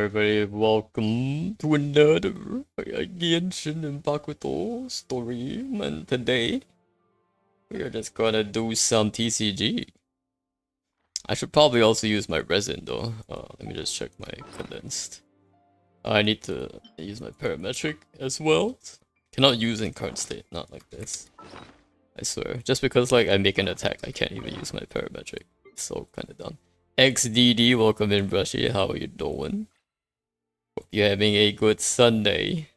everybody, welcome to another Genshin Impact stream, and today we are just gonna do some TCG. I should probably also use my resin though. Let me just check my condensed. I need to use my parametric as well. Cannot use in current state, not like this. I swear. Just because like I make an attack, I can't even use my parametric. It's so kinda dumb. XDD, welcome in Brushy, how are you doing? Hope you're having a good Sunday.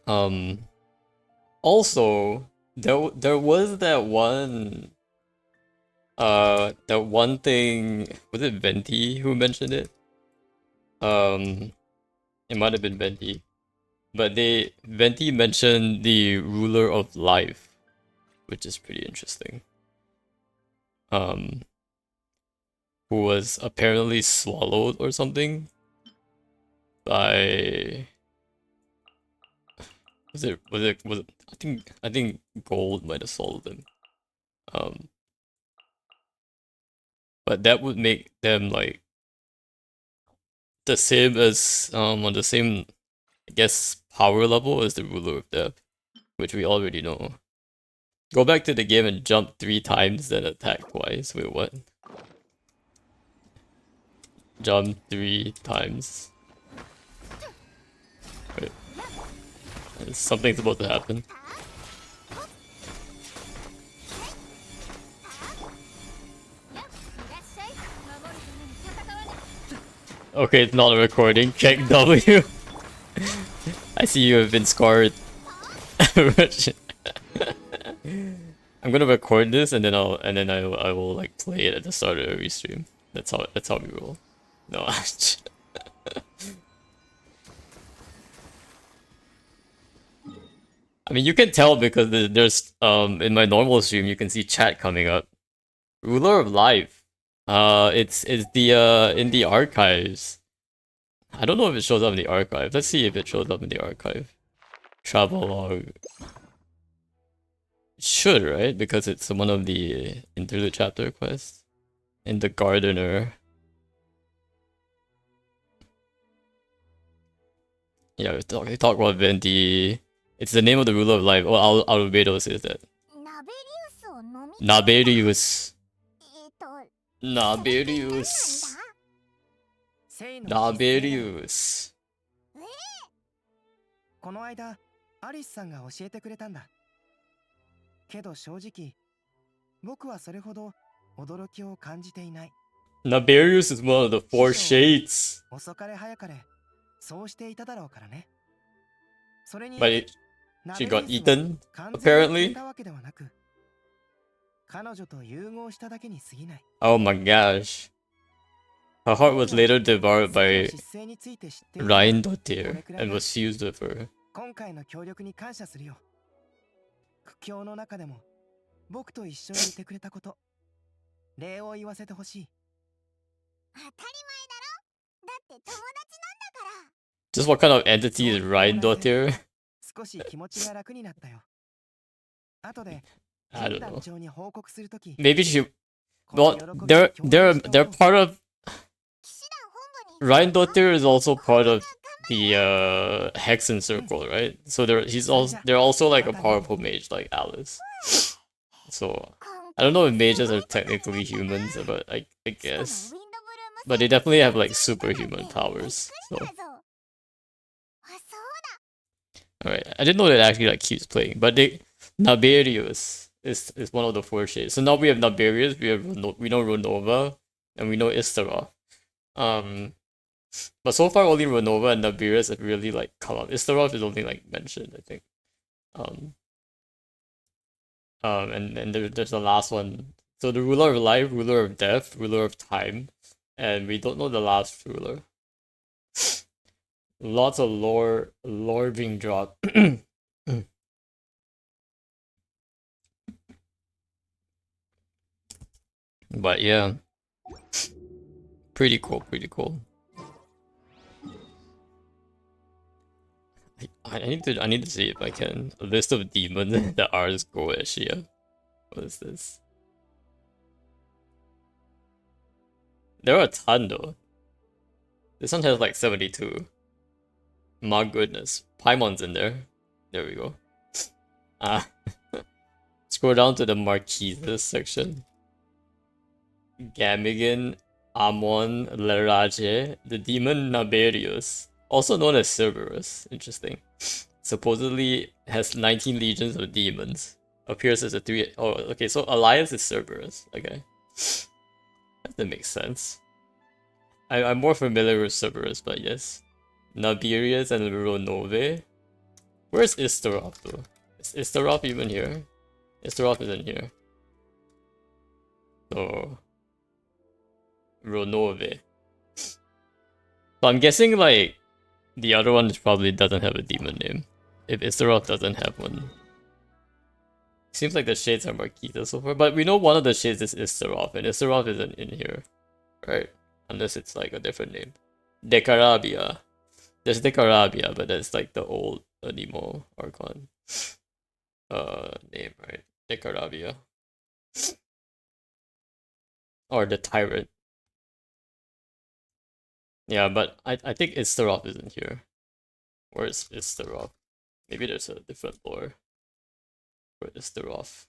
Also, there was that one thing, was it Venti who mentioned it? It might have been Venti. But Venti mentioned the ruler of life, which is pretty interesting. Who was apparently swallowed or something by was it I think gold might have swallowed them. But that would make them like the same as on the same, I guess, power level as the ruler of death, which we already know. Go back to the game and jump 3 times, then attack twice. Wait, what? Jump 3 times. Wait. Something's about to happen. Okay, it's not a recording. Check W. I see you have been scarred. I'm gonna record this and then I will like play it at the start of every stream. That's how we roll. No. I mean, you can tell because there's in my normal stream you can see chat coming up. Ruler of Life. It's the in the archives. I don't know if it shows up in the archive. Let's see if it shows up in the archive. Travel log. It should, right? Because it's one of the interlude chapter quests. In the Gardener. Yeah, we talk about Venti. It's the name of the ruler of life. Oh, Albedo says that. Naberius. Naberius. Naberius. この間、アリスさんが教えてくれたんだ。けど正直、僕はそれほど驚きを感じていない。Naberius is one of the 4 shades. 遅かれ早かれ、そうしていただろうからね。それに、 But she got eaten, apparently. 彼女と融合しただけに過ぎない。 Oh my gosh. Her heart was later devoured by Reindotir and was fused with her. 今回の協力に感謝するよ。苦境の中でも僕と一緒にいてくれたこと、礼を言わせてほしい。当たり前だろ。だって友達なんだから。 Just what kind of entity is Reindotir? 少し気持ちが楽になったよ。後で I don't know. Maybe she. Well, they're part of. Reindotir is also part of the Hexen Circle, right? So they're also like a powerful mage like Alice. So I don't know if mages are technically humans, but I guess. But they definitely have like superhuman powers. So. Alright, I didn't know that it actually like keeps playing, but Naberius is one of the 4 shades. So now we have Naberius, we know Renova, and we know Istaroth. But so far only Renova and Naberius have really like come up. Istaroth is only like mentioned, I think. And there's the last one. So the ruler of life, ruler of death, ruler of time, and we don't know the last ruler. Lots of lore being dropped. But yeah, pretty cool. I need to see if I can a list of demons that are Goetia. What is this? There are a ton though. This one has like 72. My goodness. Paimon's in there. There we go. Ah. Scroll down to the Marquises section. Gamigan, Amon, Leraje, the demon Naberius, also known as Cerberus. Interesting. Supposedly has 19 legions of demons. Appears as a 3. Oh, okay, so Elias is Cerberus. Okay. That makes sense. I'm more familiar with Cerberus, but yes. Naberius and Ronove. Where's Istaroth though? Is Istaroth even here? Istaroth isn't here. So Ronove. So I'm guessing like the other one probably doesn't have a demon name. If Istaroth doesn't have one. Seems like the shades are Marquita so far, but we know one of the shades is Istaroth, and Istaroth isn't in here. Right? Unless it's like a different name. Decarabia. There's Decarabia, but that's like the old Anemo Archon name, right? Decarabia. Or the Tyrant. Yeah, but I think Istaroth isn't here. Where's Istaroth? Maybe there's a different lore for Istaroth.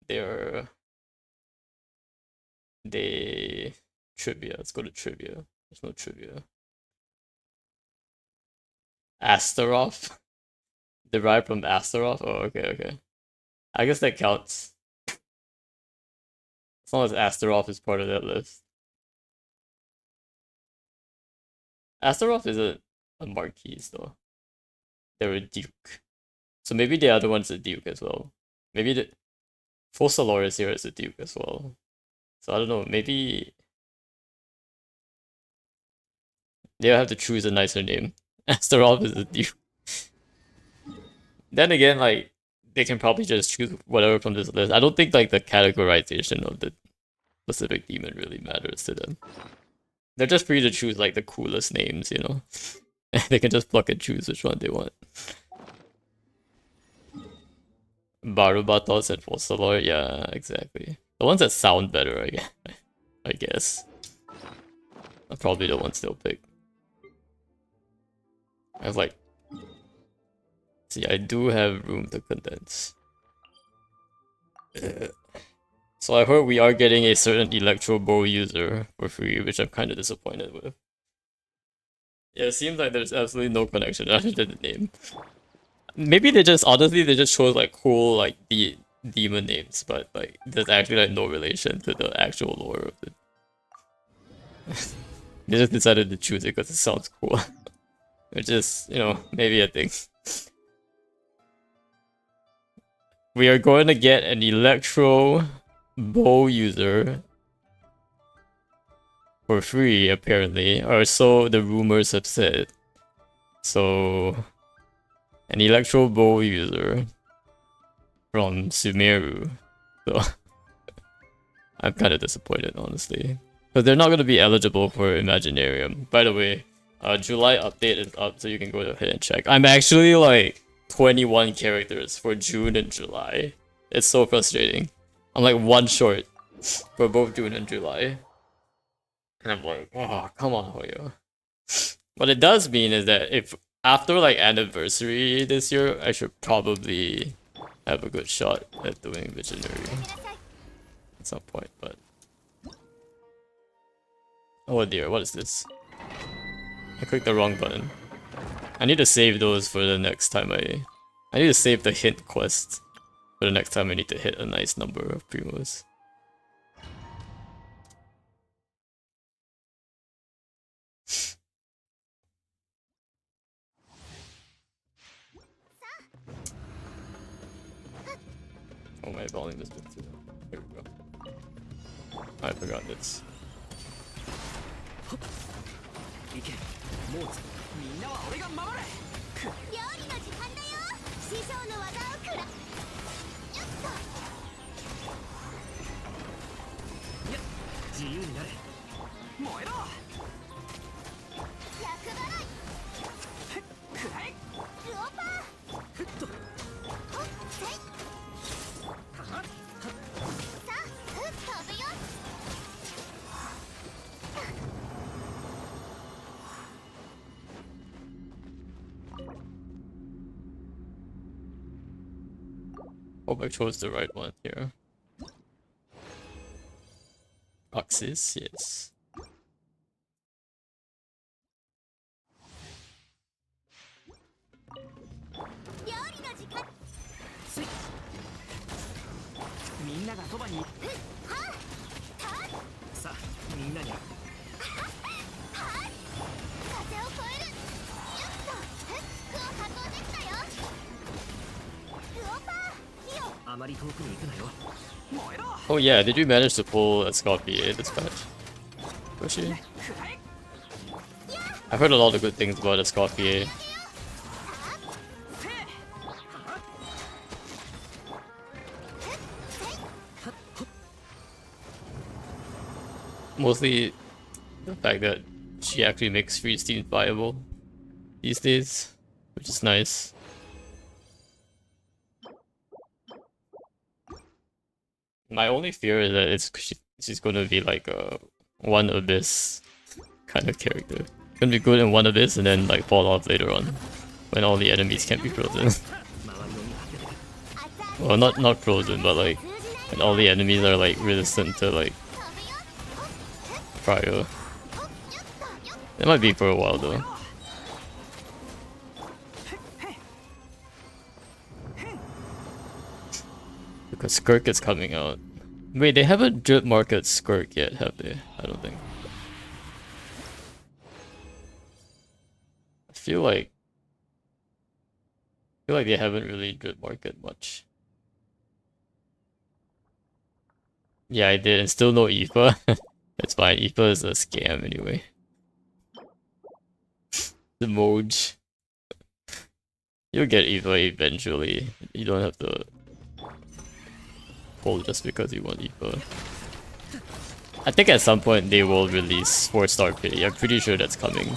They trivia. Let's go to trivia. There's no trivia. Astaroth? Derived from Astaroth? Oh, okay. I guess that counts. As long as Astaroth is part of that list. Astaroth isn't a Marquise though. They're a Duke. So maybe the other one's a Duke as well. Maybe the Fossaloris here is a Duke as well. So I don't know, maybe they'll have to choose a nicer name. Astaroth is a Duke. Then again, like, they can probably just choose whatever from this list. I don't think like the categorization of the specific demon really matters to them. They're just free to choose like the coolest names, you know? They can just pluck and choose which one they want. Barubatos and Fossilor, yeah, exactly. The ones that sound better, I guess. Are probably the ones they'll pick. I have like... See, I do have room to condense. So I heard we are getting a certain Electro Bow user for free, which I'm kind of disappointed with. Yeah, it seems like there's absolutely no connection other than the name. Maybe they just, honestly, they just chose like cool, like, demon names, but like, there's actually like no relation to the actual lore of it. They just decided to choose it because it sounds cool. Which is, you know, maybe a thing. We are going to get an Electro Bow user for free, apparently, or so the rumors have said. So, an Electro Bow user from Sumeru. So, I'm kind of disappointed, honestly. Because they're not going to be eligible for Imaginarium. By the way, July update is up, so you can go ahead and check. I'm actually like 21 characters for June and July. It's so frustrating. I'm like one short for both June and July. And I'm like, oh, come on, Hoyo. What it does mean is that if after like anniversary this year, I should probably have a good shot at doing Visionary at some point, but... Oh dear, what is this? I clicked the wrong button. I need to save those for the next time I need to save the hint quest for the next time I need to hit a nice number of primos. Oh, my volume is bit too. Here we go. I forgot this. Hope I chose the right one here. Oxys, yes. Oh yeah, did you manage to pull a Scorpion this patch? Yoshi? I've heard a lot of good things about a Scorpion. Mostly the fact that she actually makes freeze teams viable these days, which is nice. My only fear is that she's gonna be like a one Abyss kind of character. Gonna be good in one Abyss and then like fall off later on when all the enemies can't be frozen. Well, not frozen, but like when all the enemies are like resistant to like cryo. It might be for a while though. Because Skirk is coming out. Wait, they haven't drip market Skirk yet, have they? I don't think. I feel like they haven't really drip market much. Yeah, I did, and still no IFA. That's fine. IFA is a scam anyway. The Moj. You'll get IFA eventually. You don't have to pull just because you want IFA. I think at some point they will release 4-star pity. I'm pretty sure that's coming.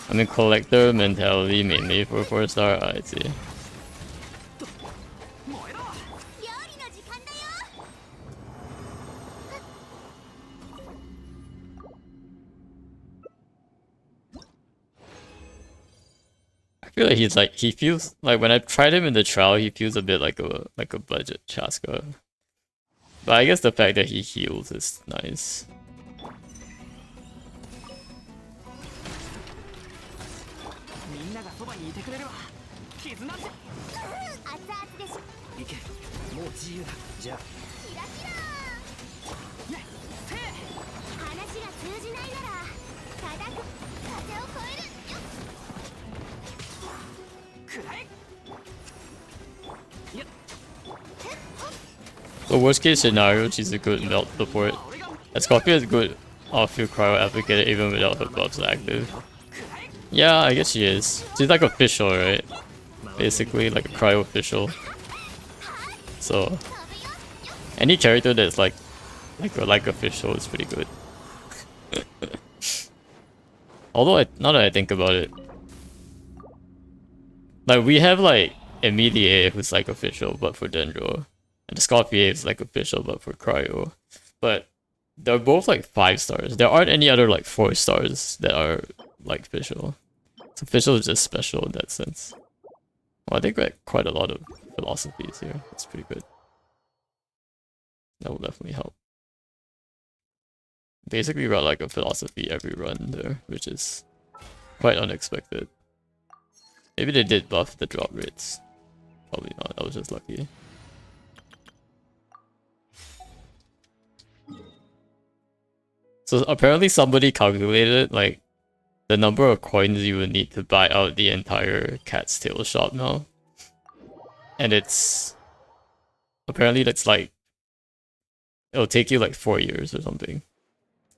I mean, collector mentality mainly for 4-star. I see. I feel like he feels like when I tried him in the trial, he feels a bit like a budget Chaska. But I guess the fact that he heals is nice. So worst case scenario, she's a good melt support. And Scorpio is good off-field cryo advocate even without her buffs active. Yeah, I guess she is. She's like official, right? Basically, like a cryo official. So any character that's like official is pretty good. Although now that I think about it, like we have like Emilia who's like official but for Dendro. And the Scorpion is like official but for cryo. But they're both like 5 stars. There aren't any other like 4 stars that are like official. So official is just special in that sense. Well, I think got quite a lot of philosophies here. That's pretty good. That will definitely help. Basically got like a philosophy every run there, which is quite unexpected. Maybe they did buff the drop rates. Probably not, I was just lucky. So apparently somebody calculated like the number of coins you would need to buy out the entire Cat's Tail shop now. And it's apparently that's like it'll take you like 4 years or something.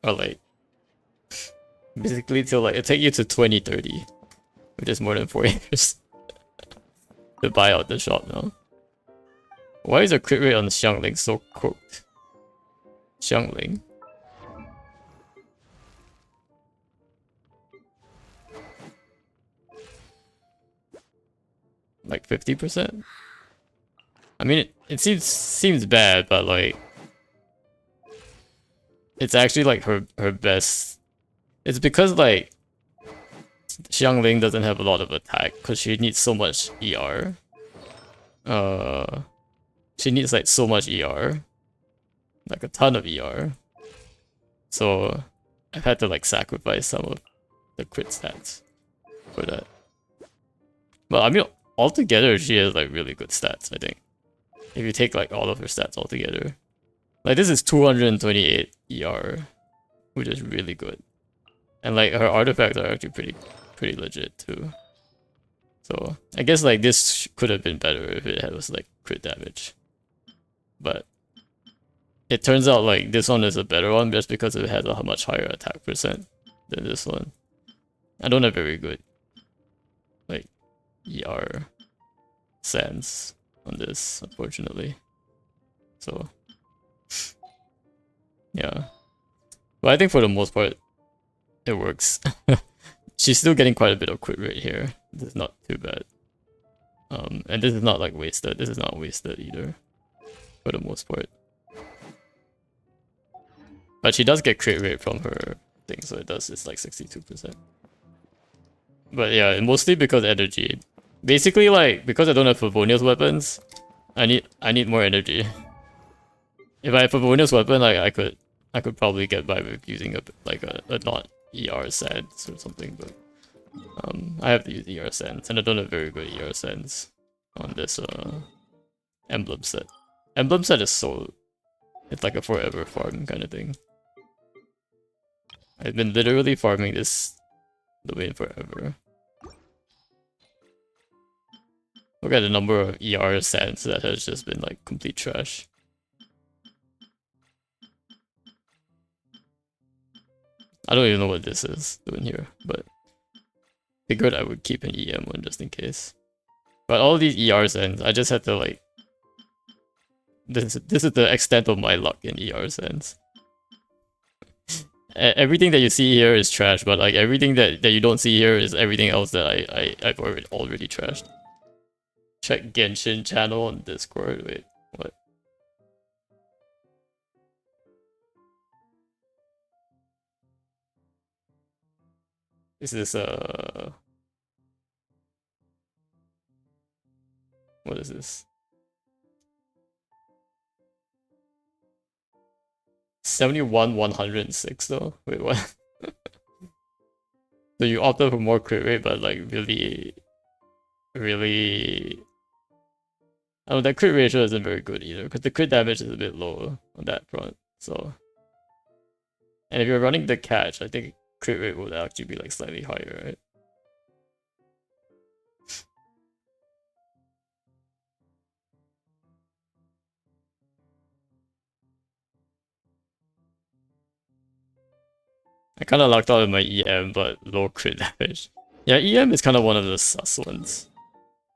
Or like basically till like it'll take you to 2030, which is more than 4 years to buy out the shop now. Why is the crit rate on the Xiangling so cooked? Xiangling. Like 50%? I mean it seems bad, but like it's actually like her best. It's because like Xiangling doesn't have a lot of attack because she needs so much ER. She needs like so much ER, like a ton of ER. So I've had to like sacrifice some of the crit stats for that. But I mean, altogether she has like really good stats, I think. If you take like all of her stats altogether. Like this is 228 ER, which is really good. And like her artifacts are actually pretty legit too. So I guess like this could have been better if it was like crit damage. But it turns out like this one is a better one just because it has a much higher attack percent than this one. I don't have very good like ER sense on this, unfortunately. So yeah. But I think for the most part it works. She's still getting quite a bit of crit rate here. This is not too bad. And this is not like wasted. This is not wasted either. For the most part. But she does get crit rate from her thing, so it's like 62%. But yeah, mostly because energy. Basically like because I don't have Favonius weapons, I need more energy. If I have Favonius weapon, like I could probably get by with using a not ER sense or something, but I have to use ER sense, and I don't have very good ER sense on this emblem set. Emblem set is so it's like a forever farm kind of thing. I've been literally farming this domain forever. Look at the number of ER sense that has just been like complete trash. I don't even know what this is doing here, but figured I would keep an EM one just in case. But all these ER sense, I just had to like this is the extent of my luck in ER sense. Everything that you see here is trash, but like everything that you don't see here is everything else that I've already trashed. Check Genshin channel on Discord. Wait, what? Is this what is this? 71 106 though? Wait, what? So you opted for more crit rate, but like really oh, that crit ratio isn't very good either, because the crit damage is a bit lower on that front, so. And if you're running the catch, I think crit rate would actually be like slightly higher, right? I kind of lucked out with my EM, but low crit damage. Yeah, EM is kind of one of the sus ones.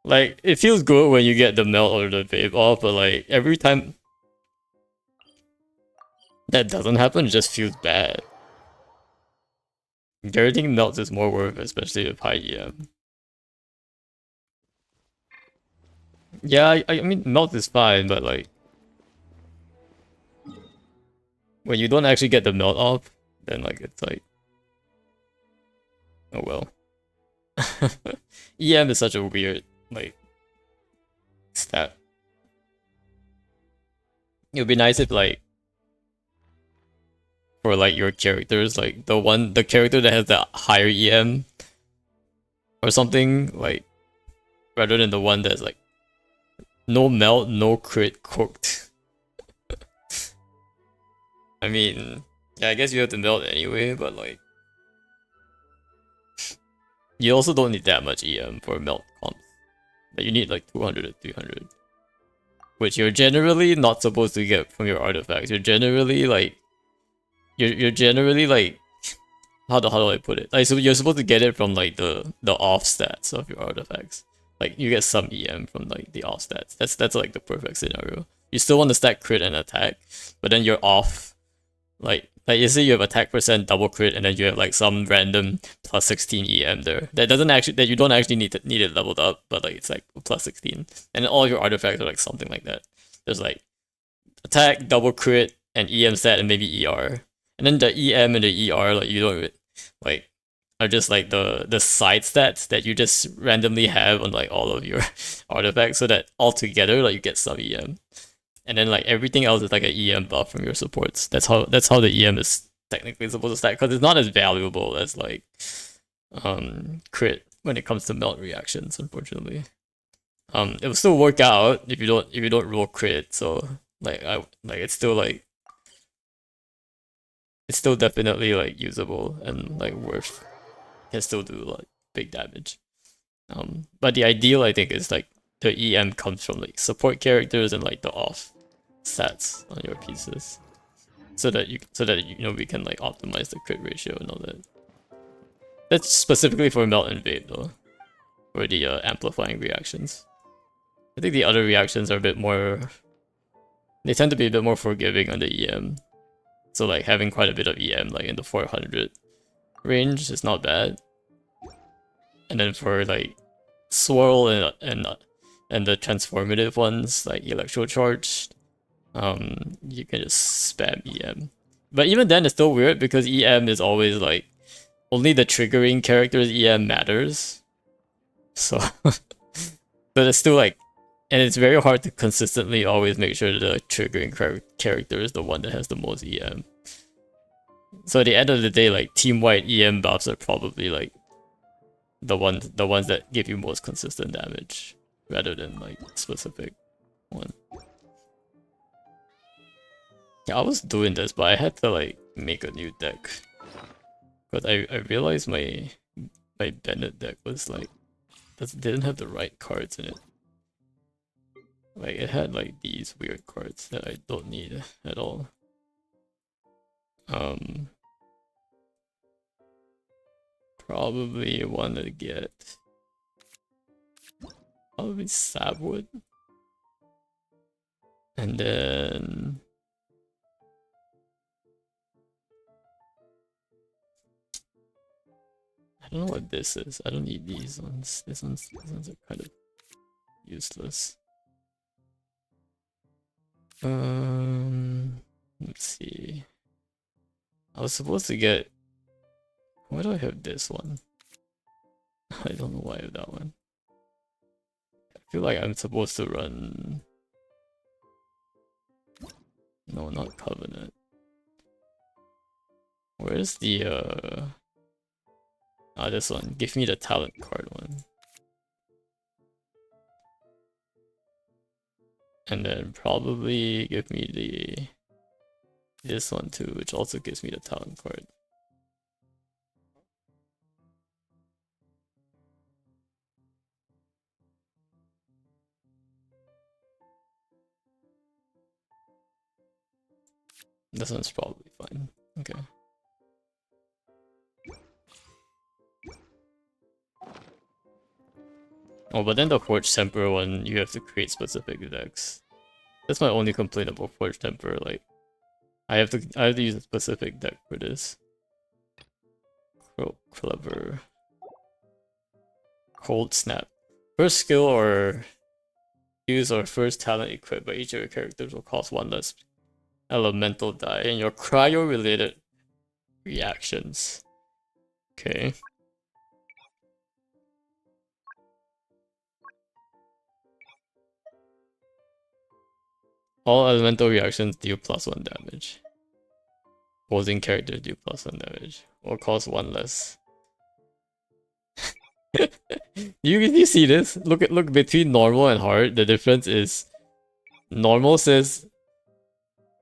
Like, it feels good when you get the melt or the vape off, but like, every time that doesn't happen, it just feels bad. Guaranteeing melts is more worth, especially with high EM. Yeah, I mean, melt is fine, but like, when you don't actually get the melt off, then like, it's like, oh well. EM is such a weird, like, stat. It would be nice if like, for like your characters, like the character that has the higher EM or something, like, rather than the one that's like no melt, no crit, cooked. I mean, yeah, I guess you have to melt anyway, but like, you also don't need that much EM for melt comps. But you need like 200 or 300, which you're generally not supposed to get from your artifacts. You're generally like, you're generally like, how do I put it? Like, so you're supposed to get it from like the off stats of your artifacts. Like you get some EM from like the off stats. That's like the perfect scenario. You still want to stack crit and attack, but then you're off. Like you say you have attack percent double crit, and then you have like some random plus 16 EM there. That you don't actually need it leveled up, but like it's like plus 16, and then all your artifacts are like something like that. There's like attack, double crit, and EM stat, and maybe ER. And then the EM and the ER, like you don't like are just like the side stats that you just randomly have on like all of your artifacts, so that altogether like you get some EM. And then like everything else is like an EM buff from your supports. That's how the EM is technically supposed to stack, because it's not as valuable as like crit when it comes to melt reactions, unfortunately. It will still work out if you don't roll crit, so it's still definitely like usable and like worth, can still do like big damage. But the ideal I think is like the EM comes from like support characters and like the off stats on your pieces, so that we can like optimize the crit ratio and all that. That's specifically for melt and vape though, for the amplifying reactions. I think the other reactions are a bit more. They tend to be a bit more forgiving on the EM. So like having quite a bit of EM like in the 400 range is not bad. And then for like swirl and the transformative ones like electro charge, you can just spam EM. But even then it's still weird because EM is always like only the triggering character's EM matters. So but it's still like, and it's very hard to consistently always make sure the triggering character is the one that has the most EM. So at the end of the day, like team-wide EM buffs are probably like the ones that give you most consistent damage, rather than like specific one. Yeah, I was doing this, but I had to like make a new deck, but I realized my Bennett deck was like didn't have the right cards in it. Like it had like these weird cards that I don't need at all. Probably want to get probably Sapwood, and then I don't know what this is. I don't need these ones. These ones are kind of useless. Let's see. I was supposed to get. Why do I have this one? I don't know why I have that one. I feel like I'm supposed to run. No, not Covenant. Where's the this one. Give me the talent card one. And then probably give me this one too, which also gives me the talent card. This one's probably fine. Okay. Oh, but then the Forge Temper one, you have to create specific decks. That's my only complaint about Forge Temper. Like, I have to use a specific deck for this. Clever. Cold Snap. First skill or use or first talent equipped by each of your characters will cost one less elemental die in your cryo related reactions. Okay. All elemental reactions deal +1 damage. Opposing characters do +1 damage. Or cost one less. you see this? Look between normal and hard. The difference is normal says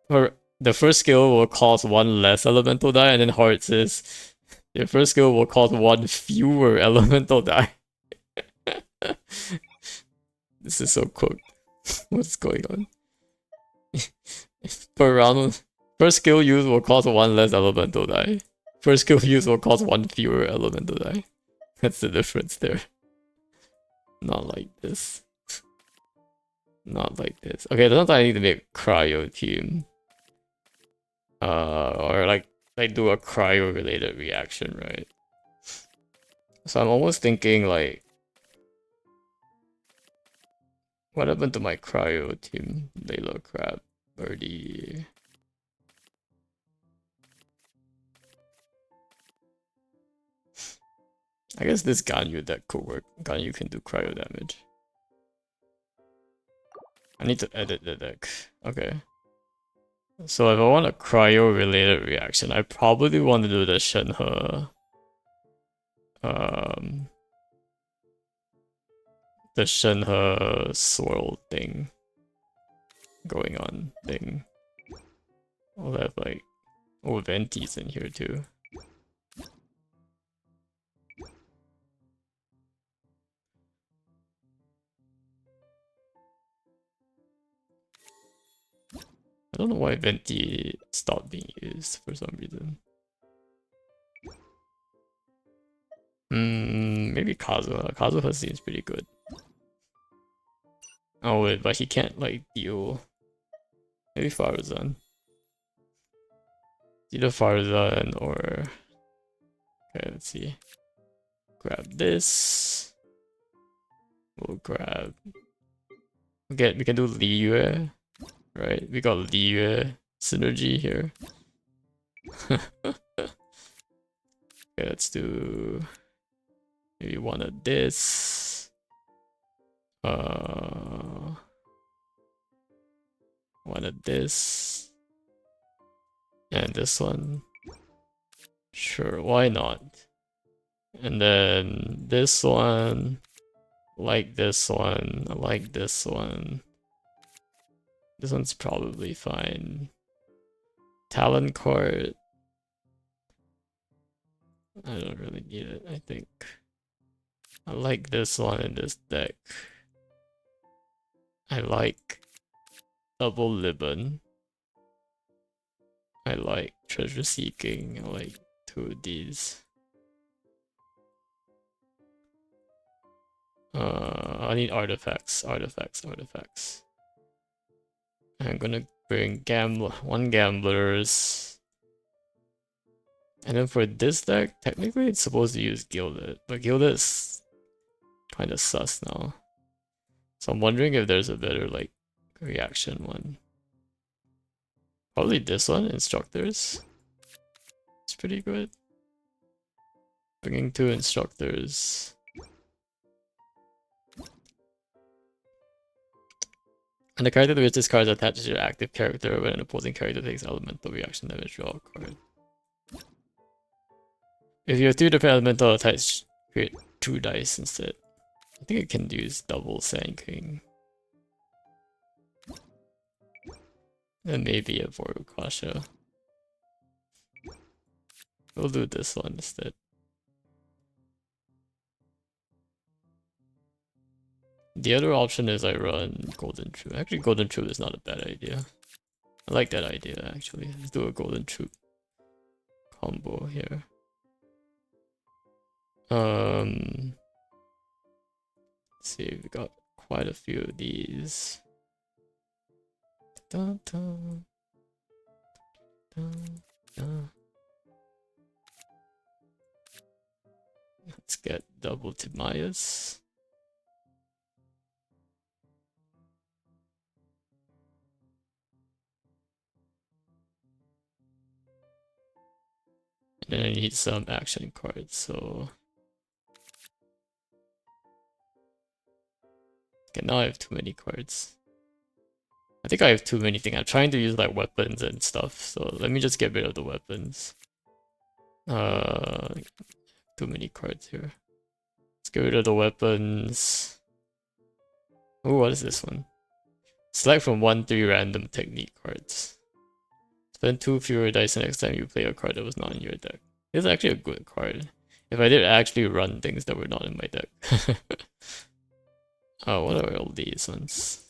the first skill will cost one less elemental die, and then hard says your first skill will cost one fewer elemental die. This is so cooked. What's going on? Per round, first skill use will cost one less elemental die. First skill use will cost one fewer elemental die. That's the difference there. Not like this. Not like this. Okay, that's not I need to make a cryo team. Or like do a cryo related reaction, right? So I'm almost thinking like, what happened to my cryo team? Layla Crab, Birdie. I guess this Ganyu deck could work. Ganyu can do cryo damage. I need to edit the deck. Okay. So if I want a cryo related reaction, I probably want to do the Shenhe the Shenhe swirl thing going on thing. I'll have like Venti's in here too. I don't know why Venti stopped being used for some reason. Maybe Kazuha. Kazuha seems pretty good. Oh wait, but he can't like deal. Maybe Faruzan. Either Faruzan or... Okay, let's see. Grab this. We'll grab... We can do Liyue. Right? We got Liyue synergy here. Okay, let's do... Maybe one of this. One of this. And this one. Sure, why not? And then this one. Like this one. I like this one. This one's probably fine. Talon card. I don't really need it, I think. I like this one in this deck. I like double Libban. I like treasure seeking. I like two of these. I need artifacts. I'm gonna bring one gamblers. And then for this deck, technically it's supposed to use Gilded, but Gilded is kind of sus now. So I'm wondering if there's a better like reaction one. Probably this one, Instructors. It's pretty good. Bringing two Instructors. And the character to which this card is attached to your active character when an opposing character takes elemental reaction damage, draw a card. If you have two different elemental attached, create 2 dice instead. I think it can use double Sand King. And maybe a Vorukasha. We'll do this one instead. The other option is I run Golden Troop. Actually, Golden Troop is not a bad idea. I like that idea actually. Let's do a Golden Troop combo here. Let's see, we got quite a few of these. Dun, dun, dun, dun. Let's get double Timaeus. And then I need some action cards, so... Okay, now I have too many cards. I think I have too many things. I'm trying to use like weapons and stuff, so let me just get rid of the weapons. Too many cards here. Let's get rid of the weapons. Oh, what is this one? Select from 1-3 random technique cards. Spend 2 fewer dice the next time you play a card that was not in your deck. This is actually a good card. If I did actually run things that were not in my deck. Oh, what are all these ones?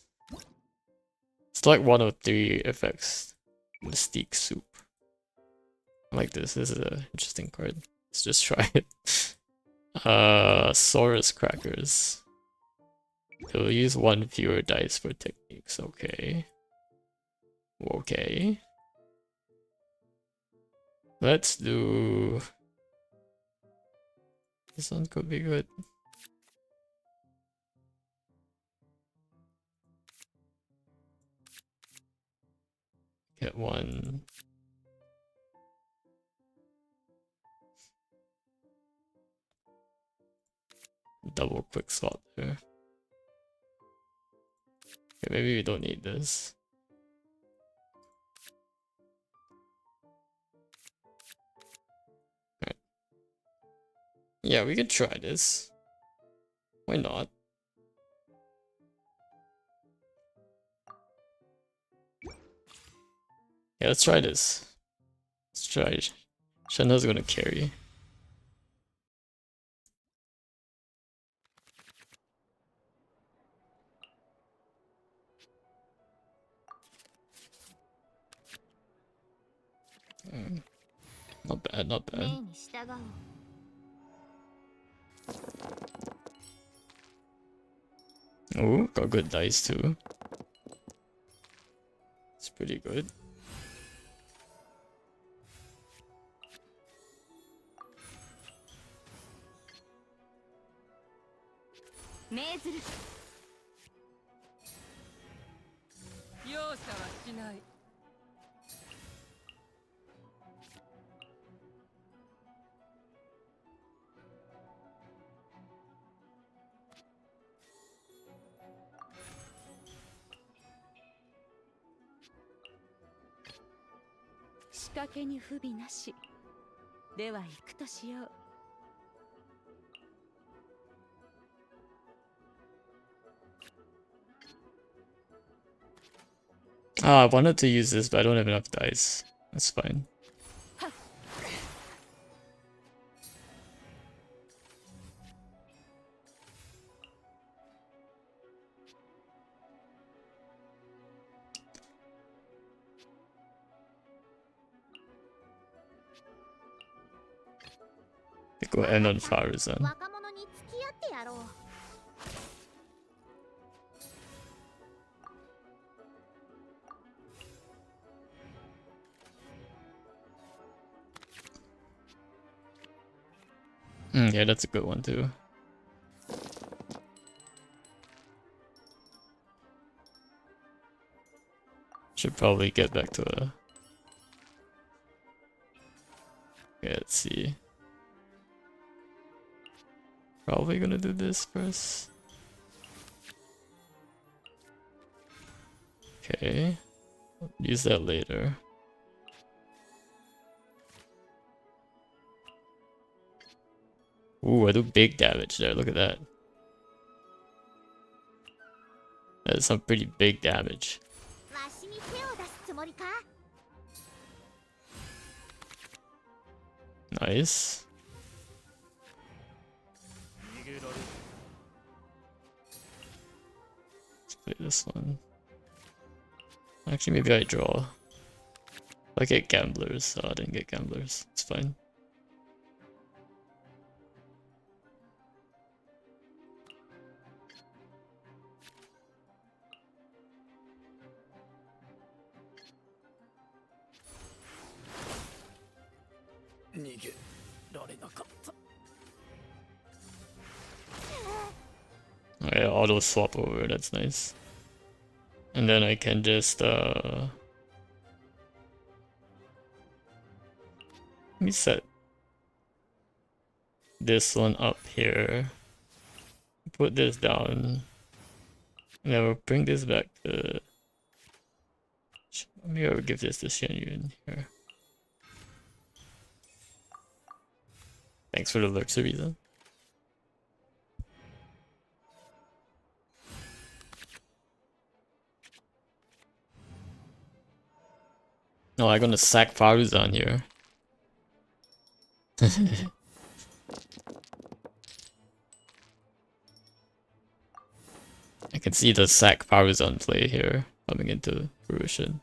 Select 1 of 3 effects. Mystique Soup. I like this. This is an interesting card. Let's just try it. Saurus Crackers. He'll use 1 fewer dice for techniques. Okay. Okay. Let's do... This one could be good. Get one. double quick slot there. Okay, maybe we don't need this. Alright. Yeah, we can try this. Why not? Yeah, let's try this. Let's try. Shenhe's gonna carry. Not bad, not bad. Oh, got good dice too. It's pretty good. Ah, I wanted to use this, but I don't have enough dice. That's fine. I go end on Faruzan. Yeah, that's a good one too. Should probably get back to a... Yeah, let's see. Probably gonna do this first. Okay. Use that later. Ooh, I do big damage there. Look at that. That's some pretty big damage. Nice. Let's play this one. Actually, maybe I draw. I get gamblers. Oh, I didn't get gamblers. It's fine. Yeah, auto swap over, that's nice. And then I can just let me set this one up here. Put this down. And then we'll bring this back to... Maybe I'll give this to Xianyun here. Thanks for the Luxury reason. No, I'm gonna sack Faruzan here. I can see the sack Faruzan play here coming into fruition.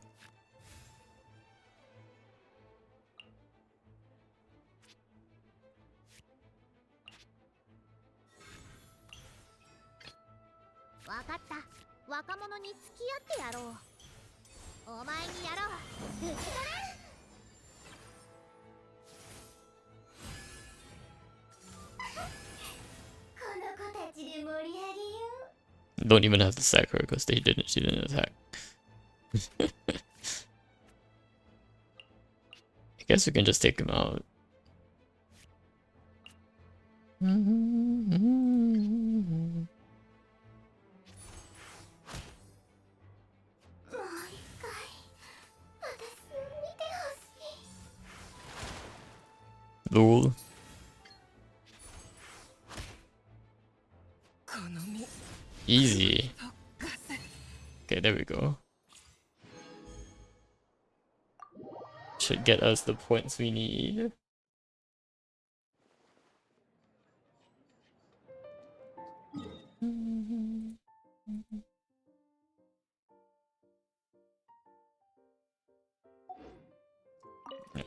Don't even have to sack her because she didn't attack. I guess we can just take him out. Lol. Easy. Okay, there we go. Should get us the points we need.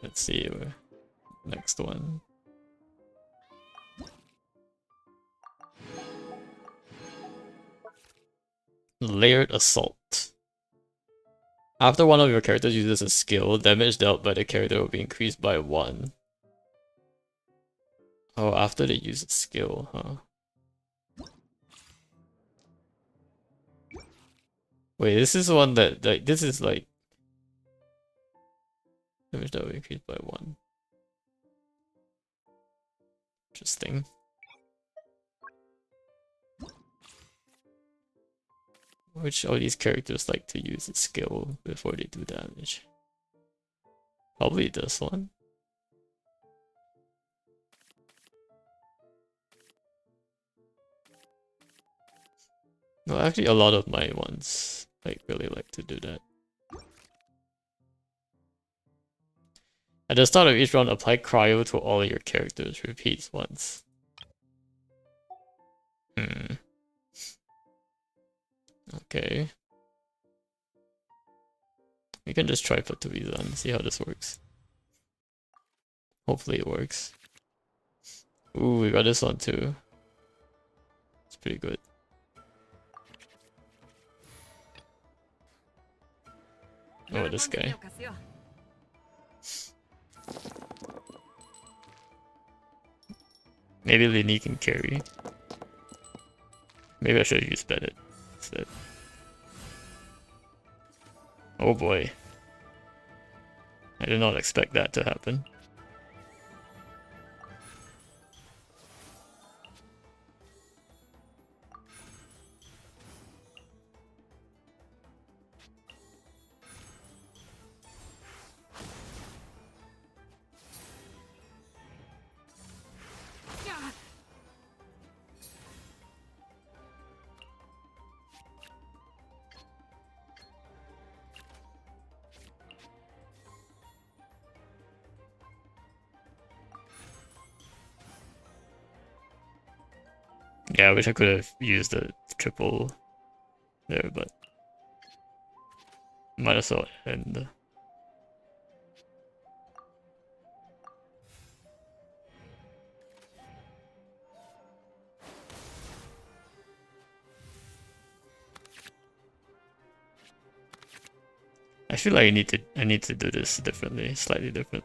Let's see. Next one. Layered Assault. After one of your characters uses a skill, damage dealt by the character will be increased by 1. Oh, after they use a skill, huh? Wait, this is one that, like, this is like... Damage that will be increased by 1. Interesting. Which of these characters like to use a skill before they do damage? Probably this one. No, actually a lot of my ones like really like to do that. At the start of each round, apply cryo to all your characters. Repeats once. Okay. We can just try for 2 and see how this works. Hopefully it works. Ooh, we got this one too. It's pretty good. Oh, this guy. Maybe Lini can carry. Maybe I should use Bennett instead. Oh boy. I did not expect that to happen. Yeah, I wish I could have used the triple there, but might as well end. I feel like I need to do this differently, slightly different.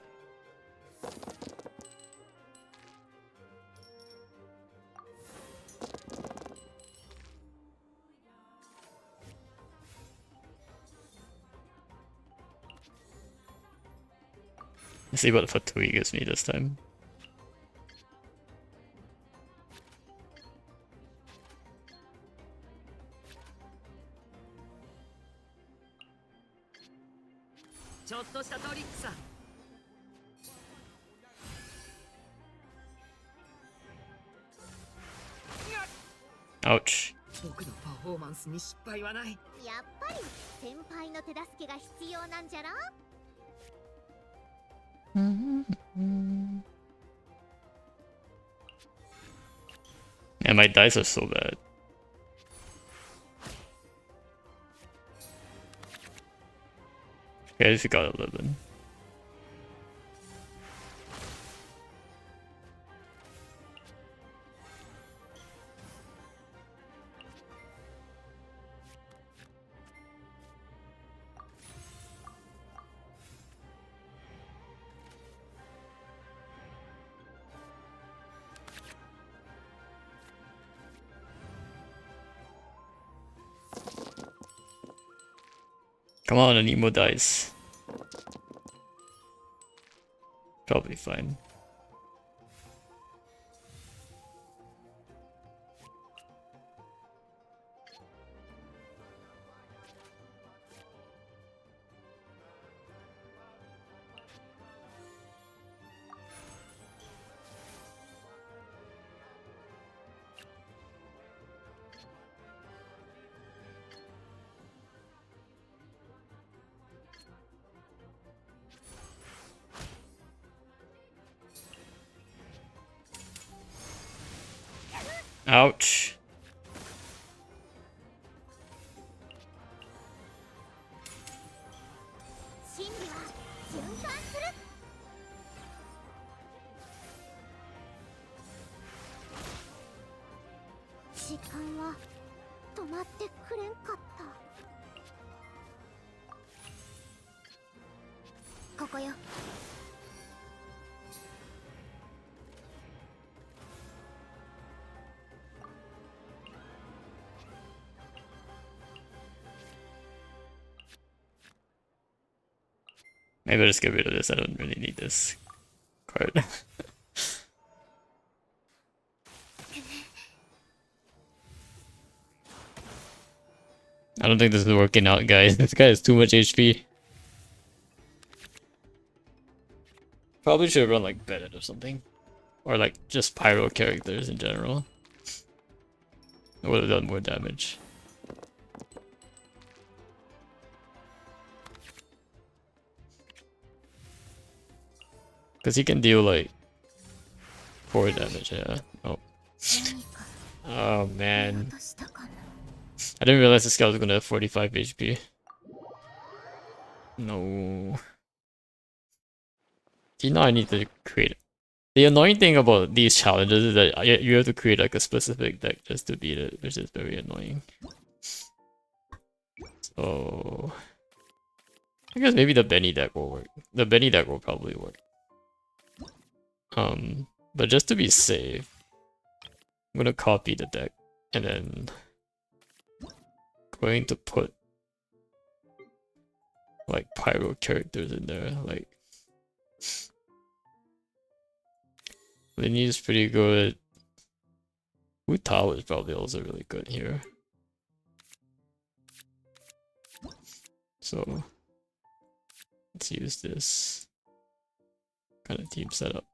Let's see what Fatui gives me this time. Ouch. 僕のパフォーマンスに失敗はない。やっぱり先輩の手助けが必要なんじゃろ。And my dice are so bad. Okay, I just got 11. Come on, Anemo dice. Probably fine. Ouch. Maybe I'll just get rid of this. I don't really need this card. I don't think this is working out, guys. This guy has too much HP. Probably should have run like Bennett or something. Or like just pyro characters in general. It would have done more damage. Because he can deal like 4 damage, yeah. Oh. Oh man. I didn't realize this guy was gonna have 45 HP. No. You know I need to create. The annoying thing about these challenges is that you have to create like a specific deck just to beat it, which is very annoying. So I guess maybe the Benny deck will work. The Benny deck will probably work. But just to be safe, I'm gonna copy the deck and then going to put like pyro characters in there. Like Linny is pretty good. Wu Tao is probably also really good here. So let's use this kind of team setup.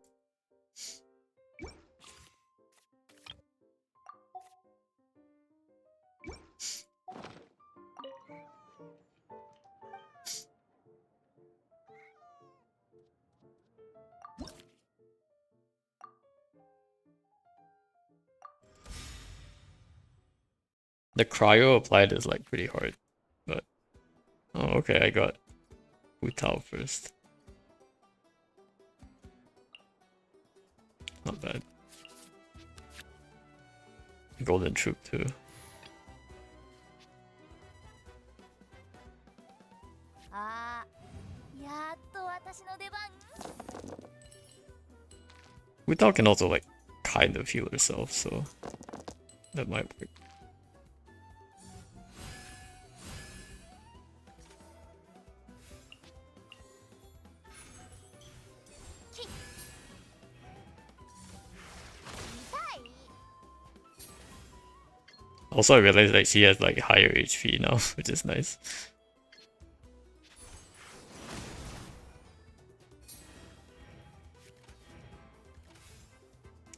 The cryo applied is like pretty hard, but oh okay, I got Wu Tao first. Not bad. Golden Troop too. Wu Tao can also like kind of heal herself, so that might work. Also, I realized that she has like higher HP now, which is nice.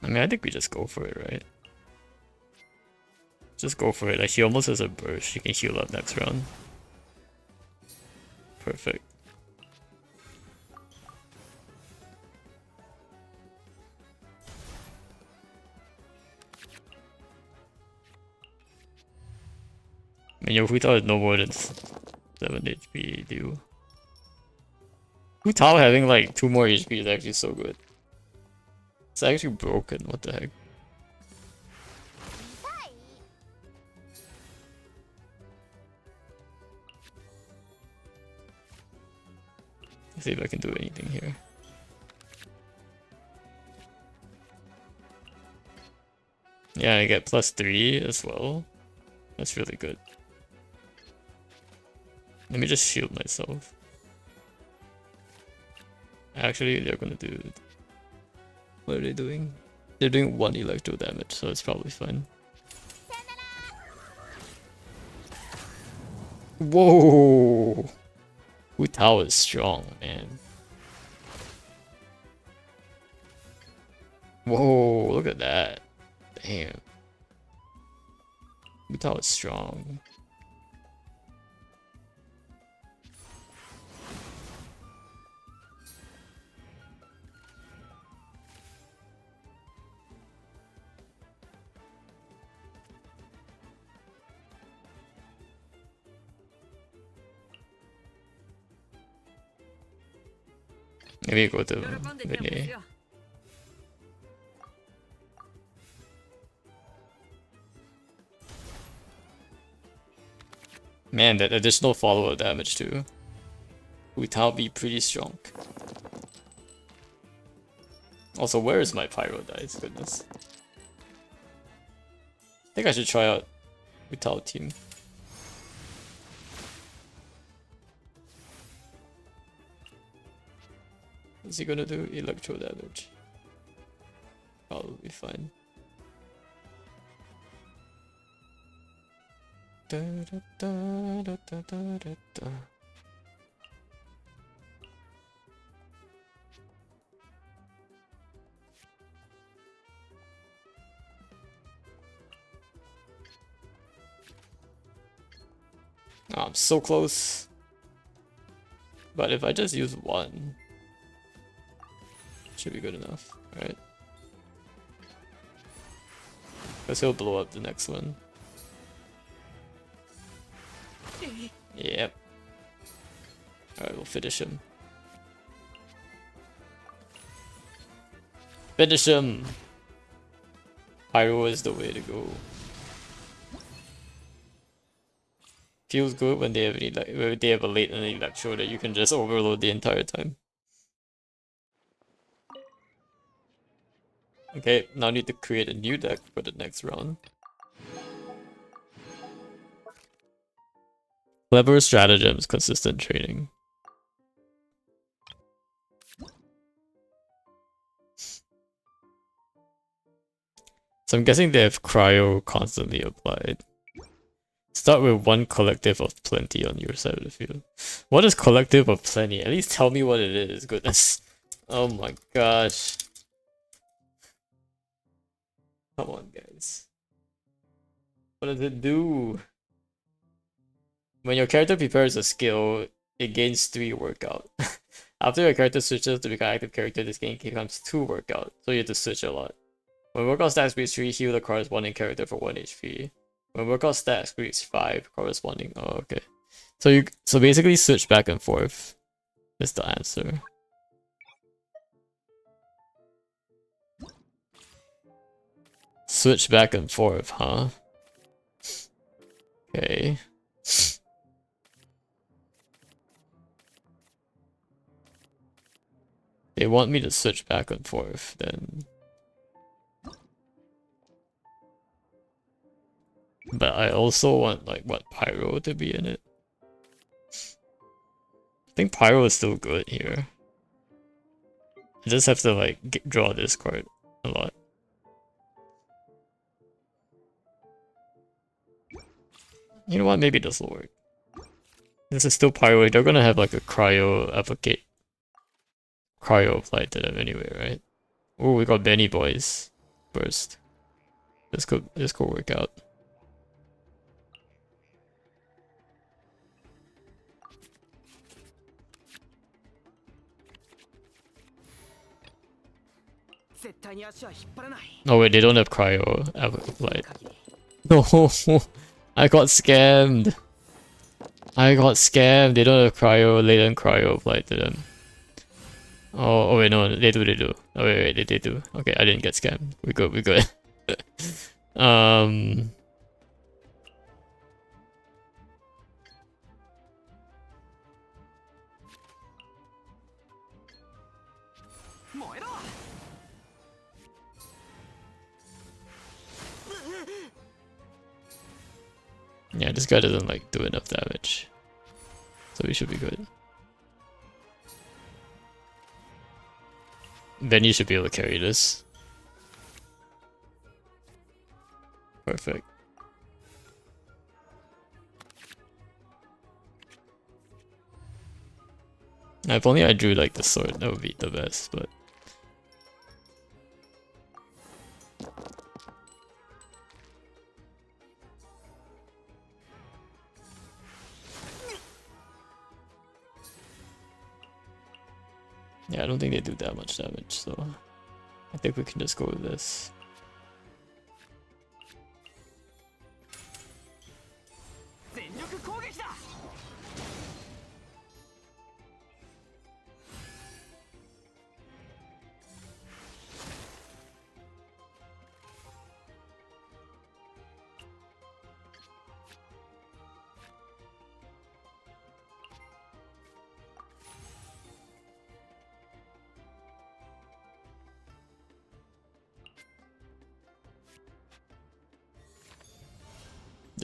I mean, I think we just go for it, right? Just go for it. Like, she almost has a burst. She can heal up next round. Perfect. I mean, your Hu Tao is no more than 7 HP, dude. Hu Tao having like 2 more HP is actually so good. It's actually broken, what the heck. Let's see if I can do anything here. Yeah, I get +3 as well. That's really good. Let me just shield myself. Actually, they're gonna do... What are they doing? They're doing 1 electro damage, so it's probably fine. Whoa! Wu Tao is strong, man. Whoa, look at that. Damn. Wu Tao is strong. Maybe go to Vinny. Man, that additional follow-up damage too. Without be pretty strong. Also, where is my pyro dice? Goodness. I think I should try out without team. What's he gonna do? Electro damage. Probably fine. Da, da, da, da, da, da, da, da. Oh, I'm so close. But if I just use one, should be good enough, right? Because he'll blow up the next one. Yep. Alright, we'll finish him. Finish him! Pyro is the way to go. Feels good when they have when they have a late and an electro that you can just overload the entire time. Okay, now I need to create a new deck for the next round. Clever stratagems, consistent training. So I'm guessing they have cryo constantly applied. Start with one collective of plenty on your side of the field. What is collective of plenty? At least tell me what it is, goodness. Oh my gosh. Come on, guys. What does it do? When your character prepares a skill, it gains 3 workout. After your character switches to become an active character, this game becomes 2 workout, so you have to switch a lot. When workout stats reach 3, heal the corresponding character for 1 HP. When workout stats reach 5, corresponding. Oh, okay. So basically switch back and forth is the answer. Switch back and forth, huh? Okay. They want me to switch back and forth, then. But I also want, like, what, Pyro to be in it? I think Pyro is still good here. I just have to, like, draw this card a lot. You know what, maybe this will work. This is still Pyro, they're gonna have, like, a Cryo applied to them anyway, right? Oh, we got Benny Boys first. This could work out. Oh wait, they don't have cryo applied. No, I got scammed. They don't have cryo, latent cryo applied to them. Oh wait, no, they do. Oh wait, they do. Okay, I didn't get scammed. We good. Yeah, this guy doesn't like do enough damage, so we should be good. Then you should be able to carry this. Perfect. If only I drew like the sword, that would be the best, but. Yeah, I don't think they do that much damage, so I think we can just go with this.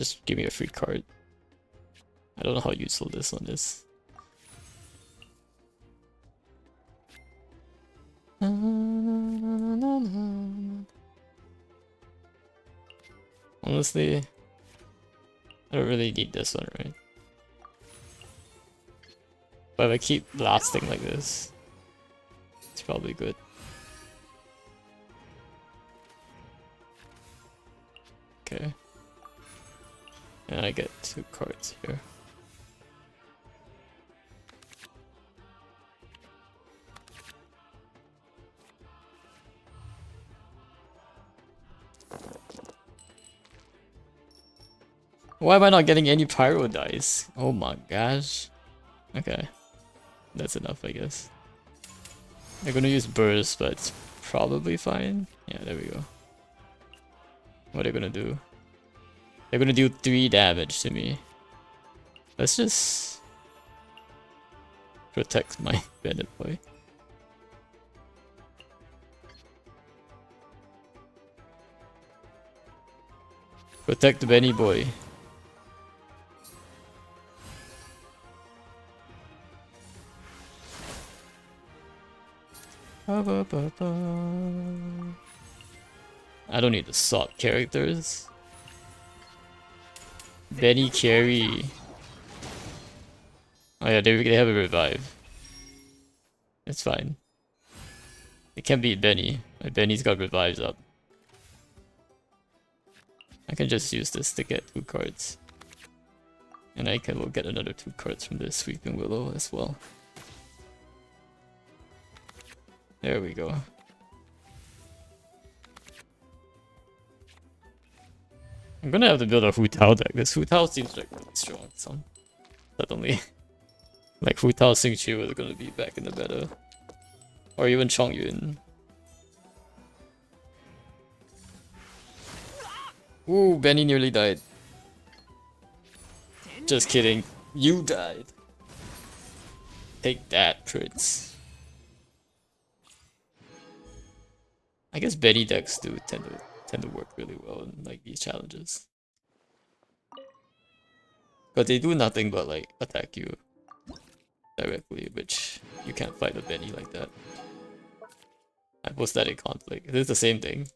Just give me a free card. I don't know how useful this one is. Honestly, I don't really need this one, right? But if I keep blasting like this, it's probably good. Okay. And I get 2 cards here. Why am I not getting any pyro dice? Oh my gosh. Okay. That's enough, I guess. They're gonna use burst, but it's probably fine. Yeah, there we go. What are they gonna do? They're gonna do 3 damage to me. Let's just protect my bandit boy. Protect the Benny boy. I don't need the swap characters. Benny carry. Oh yeah, they have a revive. It's fine. They can't beat Benny. Benny's got revives up. I can just use this to get 2 cards. And I will get another 2 cards from this Sweeping Willow as well. There we go. I'm gonna have to build a Hu Tao deck. This Hu Tao seems like really strong. So suddenly, like Hu Tao Xing Chu is gonna be back in the meta, or even Chong Yun. Ooh, Benny nearly died. Just kidding. You died. Take that, Prince. I guess Benny decks do tend to work really well in like these challenges. But they do nothing but like attack you directly, which you can't fight a Benny like that. Hypostatic conflict. It is the same thing.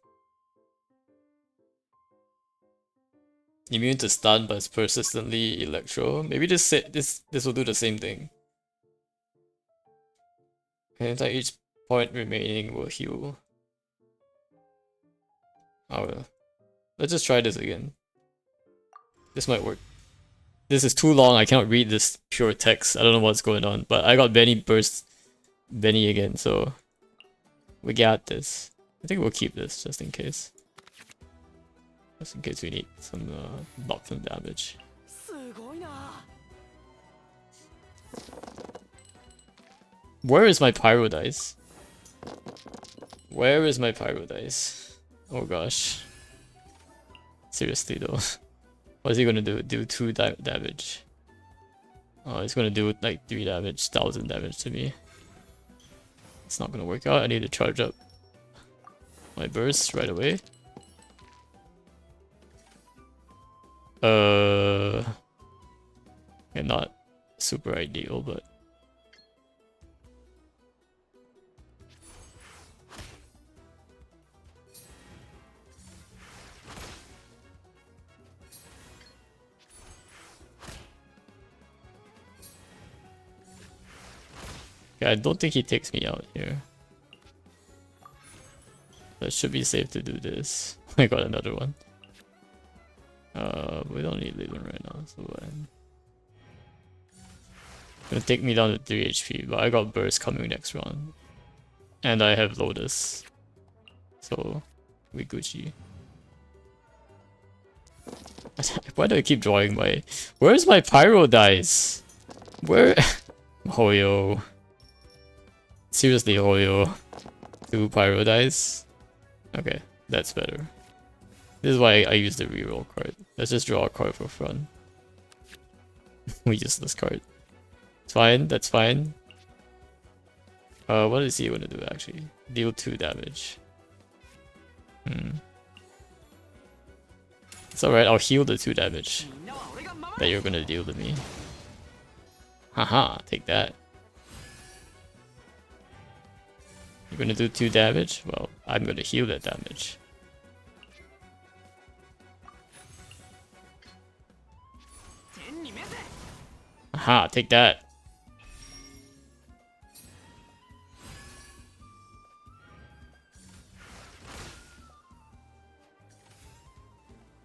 Immune to stun but persistently electro. Maybe this will do the same thing. And it's like each point remaining will heal. Oh well. Let's just try this again. This might work. This is too long, I cannot read this pure text. I don't know what's going on. But I got Benny burst Benny again, so we got this. I think we'll keep this just in case. Just in case we need some knock-them damage. Where is my pyro dice? Where is my pyro dice? Oh gosh. Seriously though. What is he gonna do? Do 2 damage. Oh, he's gonna do like 3 damage, 1000 damage to me. It's not gonna work out. I need to charge up my burst right away. Yeah, not super ideal, but yeah, I don't think he takes me out here. That should be safe to do this. I got another one. We don't need Leland right now, so gonna take me down to 3 HP, but I got burst coming next round. And I have Lotus. So we Gucci. Why do I keep drawing my... Where's my pyro dice? Where... Hoyo. Seriously, Hoyo. 2 pyro dice? Okay, that's better. This is why I use the reroll card. Let's just draw a card for fun. We use this card. It's fine, that's fine. What is he gonna do actually? Deal 2 damage. It's alright, I'll heal the 2 damage that you're gonna deal to me. Haha, take that. You're gonna do 2 damage? Well, I'm gonna heal that damage. Aha, take that.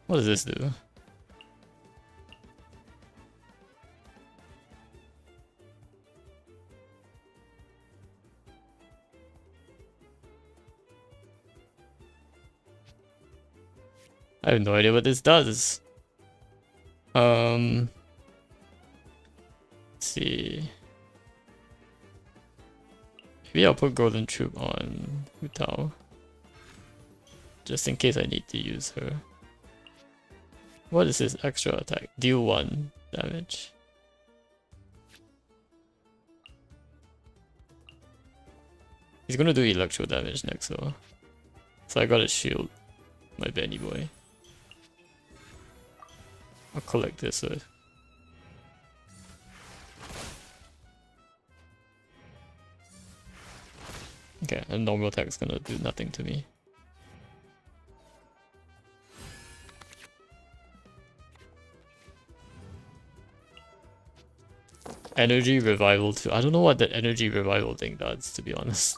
What does this do? I have no idea what this does. Let's see. Maybe I'll put Golden Troop on Hu Tao. Just in case I need to use her. What is his extra attack? Deal 1 damage. He's gonna do electro damage next though. So I gotta shield my Benny boy. I'll collect this first. Okay, and normal attack is gonna do nothing to me. Energy revival too. I don't know what that energy revival thing does, to be honest.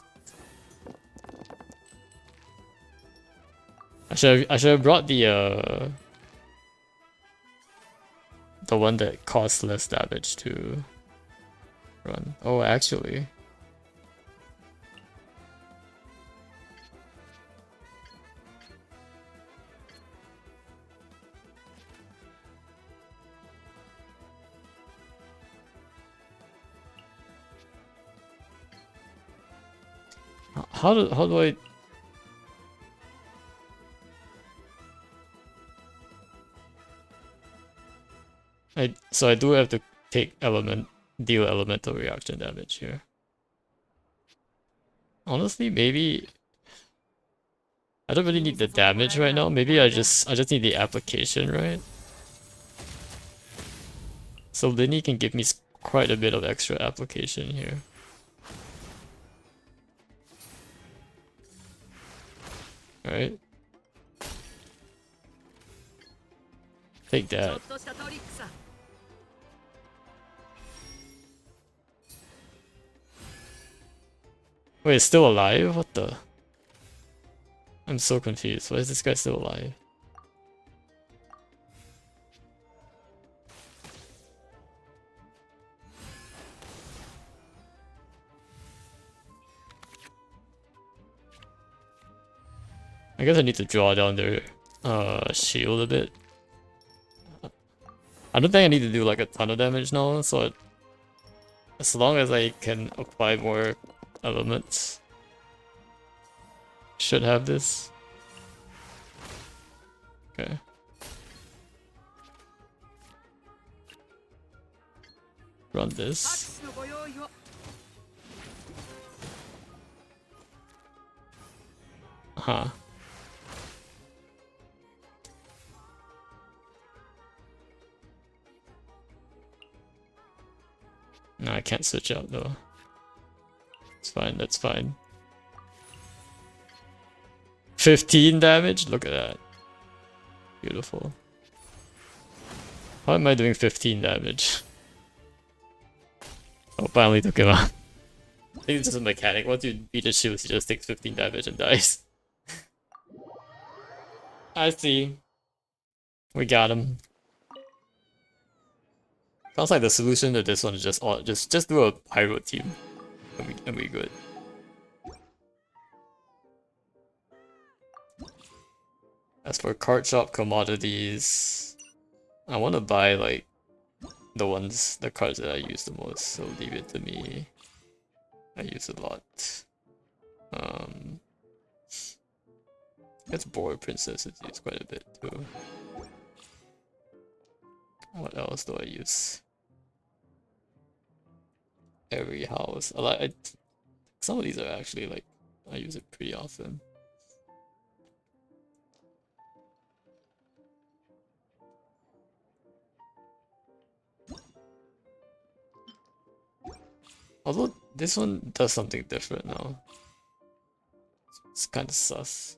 I should have brought the one that costs less damage to run. Oh, actually. How do so I do have to take deal elemental reaction damage here. Honestly, maybe I don't really need the damage right now. Maybe I just need the application, right? So Linny can give me quite a bit of extra application here. Alright. Take that. Wait, it's still alive? What the? I'm so confused. Why is this guy still alive? I guess I need to draw down their shield a bit. I don't think I need to do like a ton of damage now, so as long as I can apply more elements, should have this. Okay. Run this. Huh. No, I can't switch out though. It's fine, that's fine. 15 damage? Look at that. Beautiful. How am I doing 15 damage? Oh, finally took him out. I think it's just a mechanic. Once you beat the shields, he just takes 15 damage and dies. I see. We got him. Sounds like the solution to this one is just do a pyro team, and we good. As for card shop commodities, I want to buy like the cards that I use the most. So leave it to me. I use a lot. Guess Boar Princess is used quite a bit too. What else do I use? Every house. Some of these are actually like I use it pretty often. Although this one does something different now. It's kind of sus.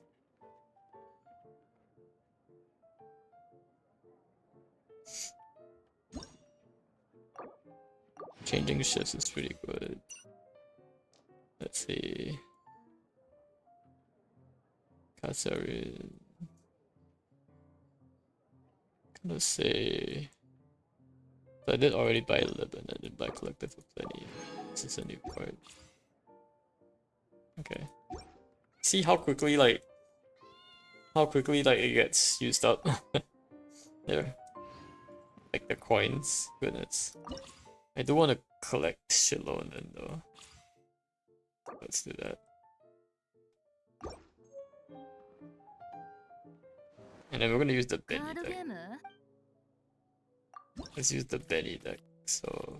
Changing shifts is pretty good. Let's see. Katsari. Gonna say. So I did already buy Libin, I did buy Collective of Plenty. This is a new card. Okay. See how quickly it gets used up. There. Like the coins. Goodness. I do want to collect Shilonen though. Let's do that. And then we're gonna use the Benny deck. Let's use the Benny deck, so...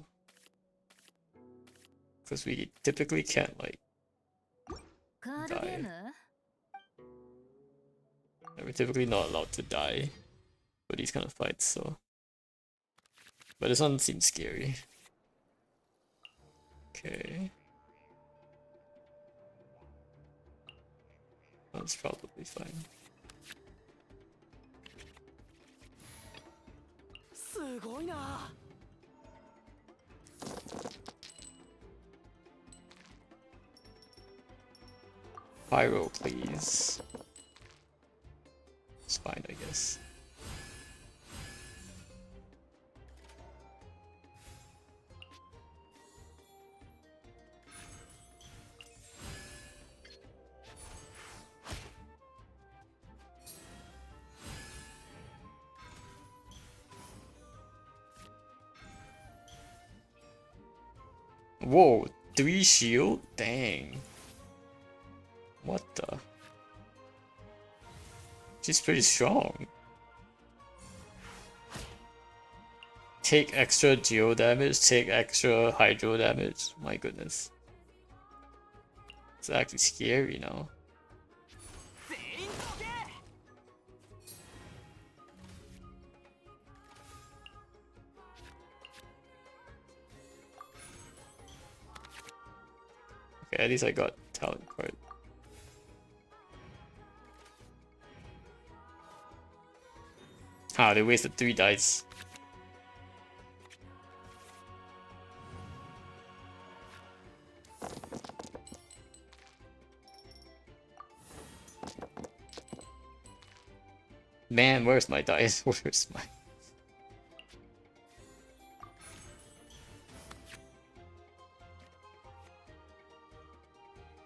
Because we typically can't, like, die. And we're typically not allowed to die for these kind of fights, so... But this one seems scary. Okay. That's probably fine. Pyro, please. It's fine, I guess. Whoa, 3 shield? Dang. What the? She's pretty strong. Take extra geo damage, take extra hydro damage. My goodness. It's actually scary now. Okay, at least I got talent card. Ah, they wasted 3 dice. Man, where's my dice? Where's my...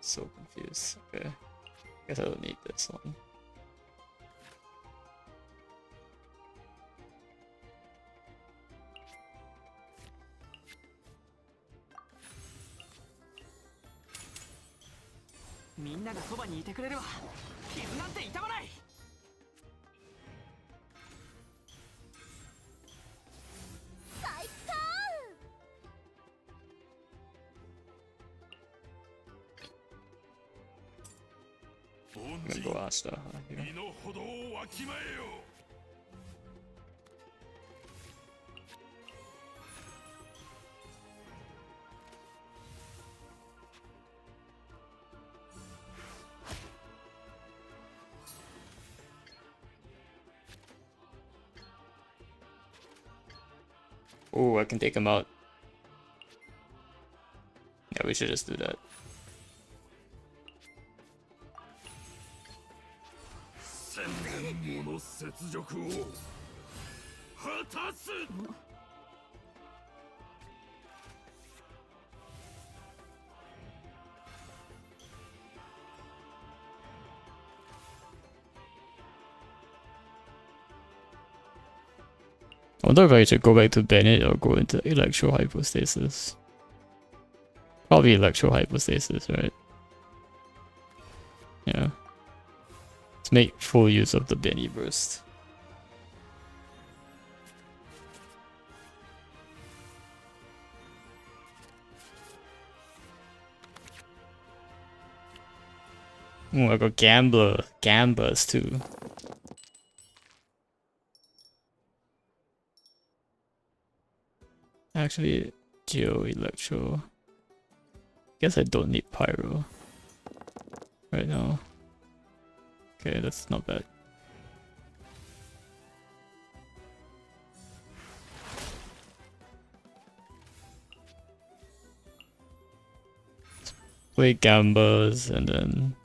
So confused. Okay. Guess I don't need this one. I'm gonna go Asta here. Oh, I can take him out. Yeah, we should just do that. I wonder if I should go back to Bennett or go into Electro Hypostasis. Probably Electro Hypostasis, right? Yeah. Let's make full use of the Benny Burst. Oh, I got Gambas too. Actually, Geo Electro. Guess I don't need pyro right now. Okay, that's not bad. Play gambas and then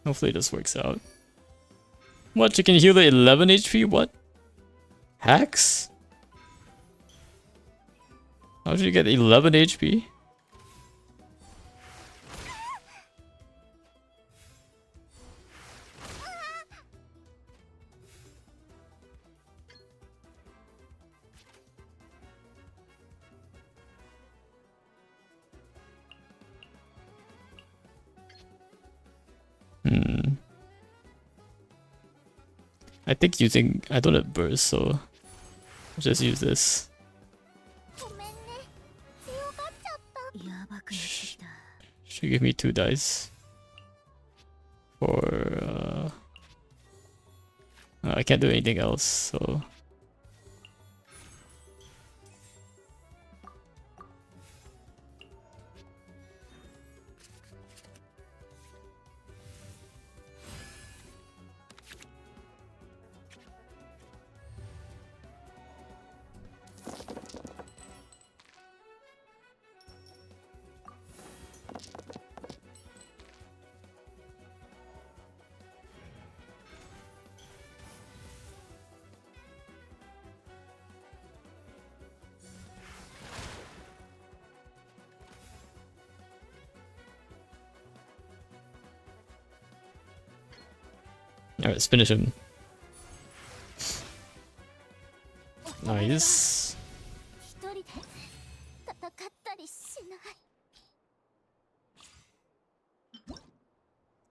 hopefully this works out. What? You can heal the 11 HP? What? Hacks? How did you get 11 HP? I think using... I don't have burst, so... I'll just use this. Should give me 2 dice. For... I can't do anything else, so... Alright, let's finish him. Nice.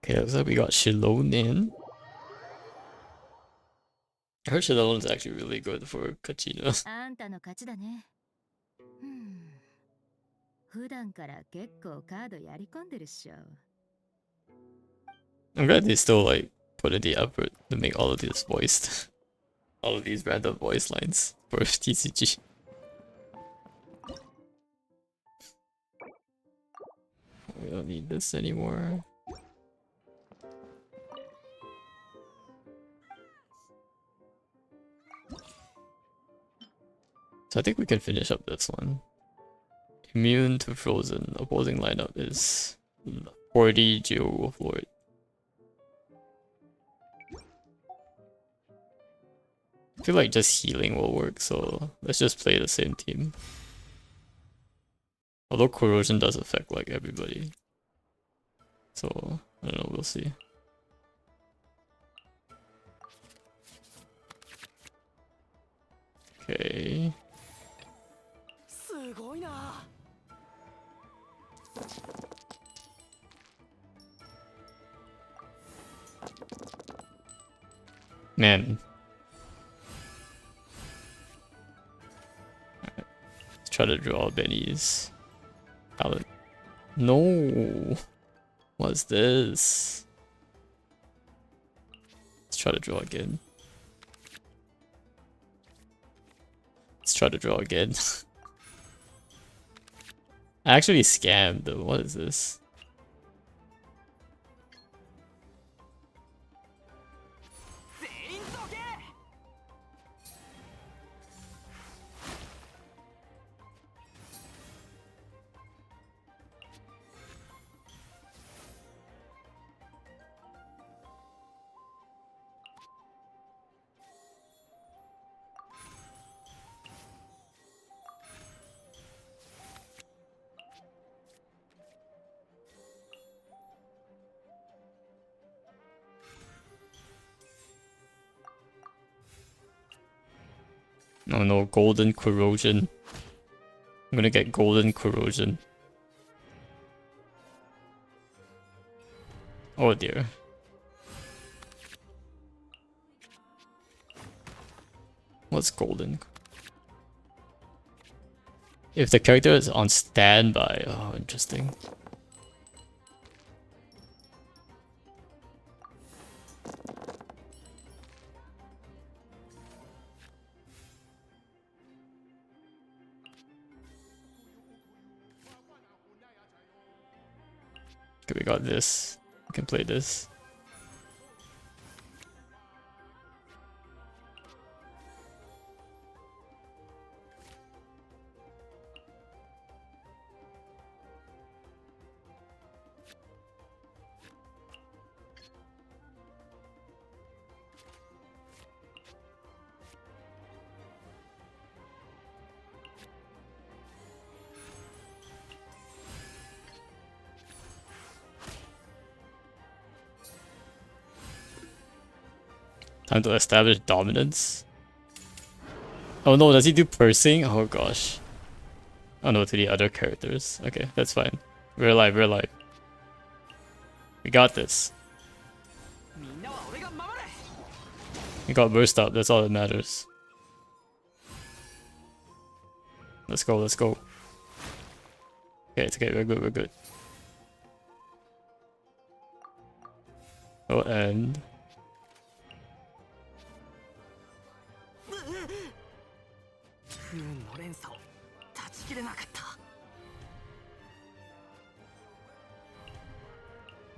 Okay, looks like we got Shilone in. I heard Shilone is actually really good for Kachina. I'm glad they still like put in the effort to make all of this voiced. All of these random voice lines for TCG. We don't need this anymore. So I think we can finish up this one. Immune to frozen. Opposing lineup is 40 Geo Wolf Lord. I feel like just healing will work, so let's just play the same team. Although corrosion does affect like everybody. So I don't know, we'll see. Okay. Man. Let's try to draw Benny's palette. No. What's this? Let's try to draw again. Let's try to draw again. I actually scammed though. What is this? Oh no, golden corrosion. I'm gonna get golden corrosion. Oh dear. What's golden? If the character is on standby. Oh, interesting. Okay, we got this. We can play this. Time to establish dominance. Oh no, does he do pursing? Oh gosh. Oh no, to the other characters. Okay, that's fine. We're alive, we're alive. We got this. We got burst up, that's all that matters. Let's go, let's go. Okay, it's okay, we're good, we're good. Oh, and...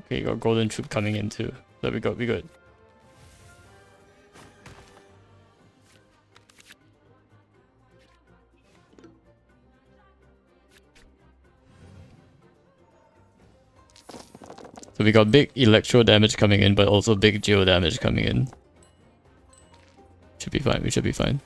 Okay, you got golden troop coming in too. So we good. So we got big electro damage coming in, but also big geo damage coming in. Should be fine, we should be fine.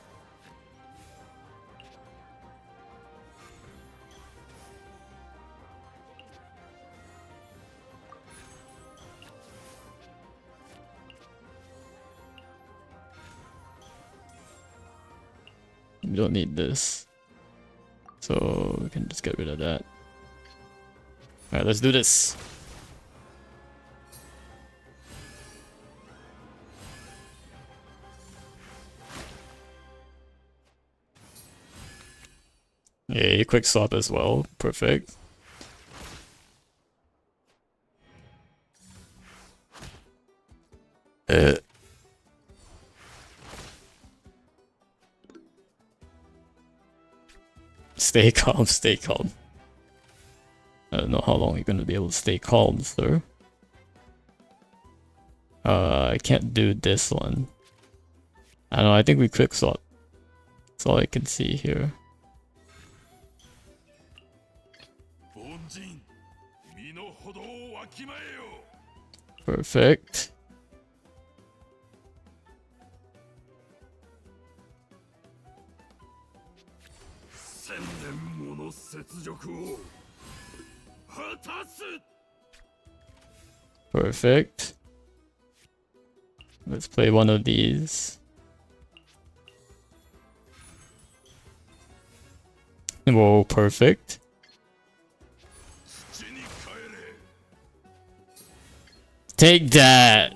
We don't need this. So we can just get rid of that. Alright, let's do this. Yay, quick swap as well. Perfect. Stay calm, stay calm. I don't know how long you're gonna be able to stay calm, sir. I can't do this one. I don't know, I think we quick swap. That's all I can see here. Perfect. Perfect. Let's play one of these. Whoa, perfect. Take that!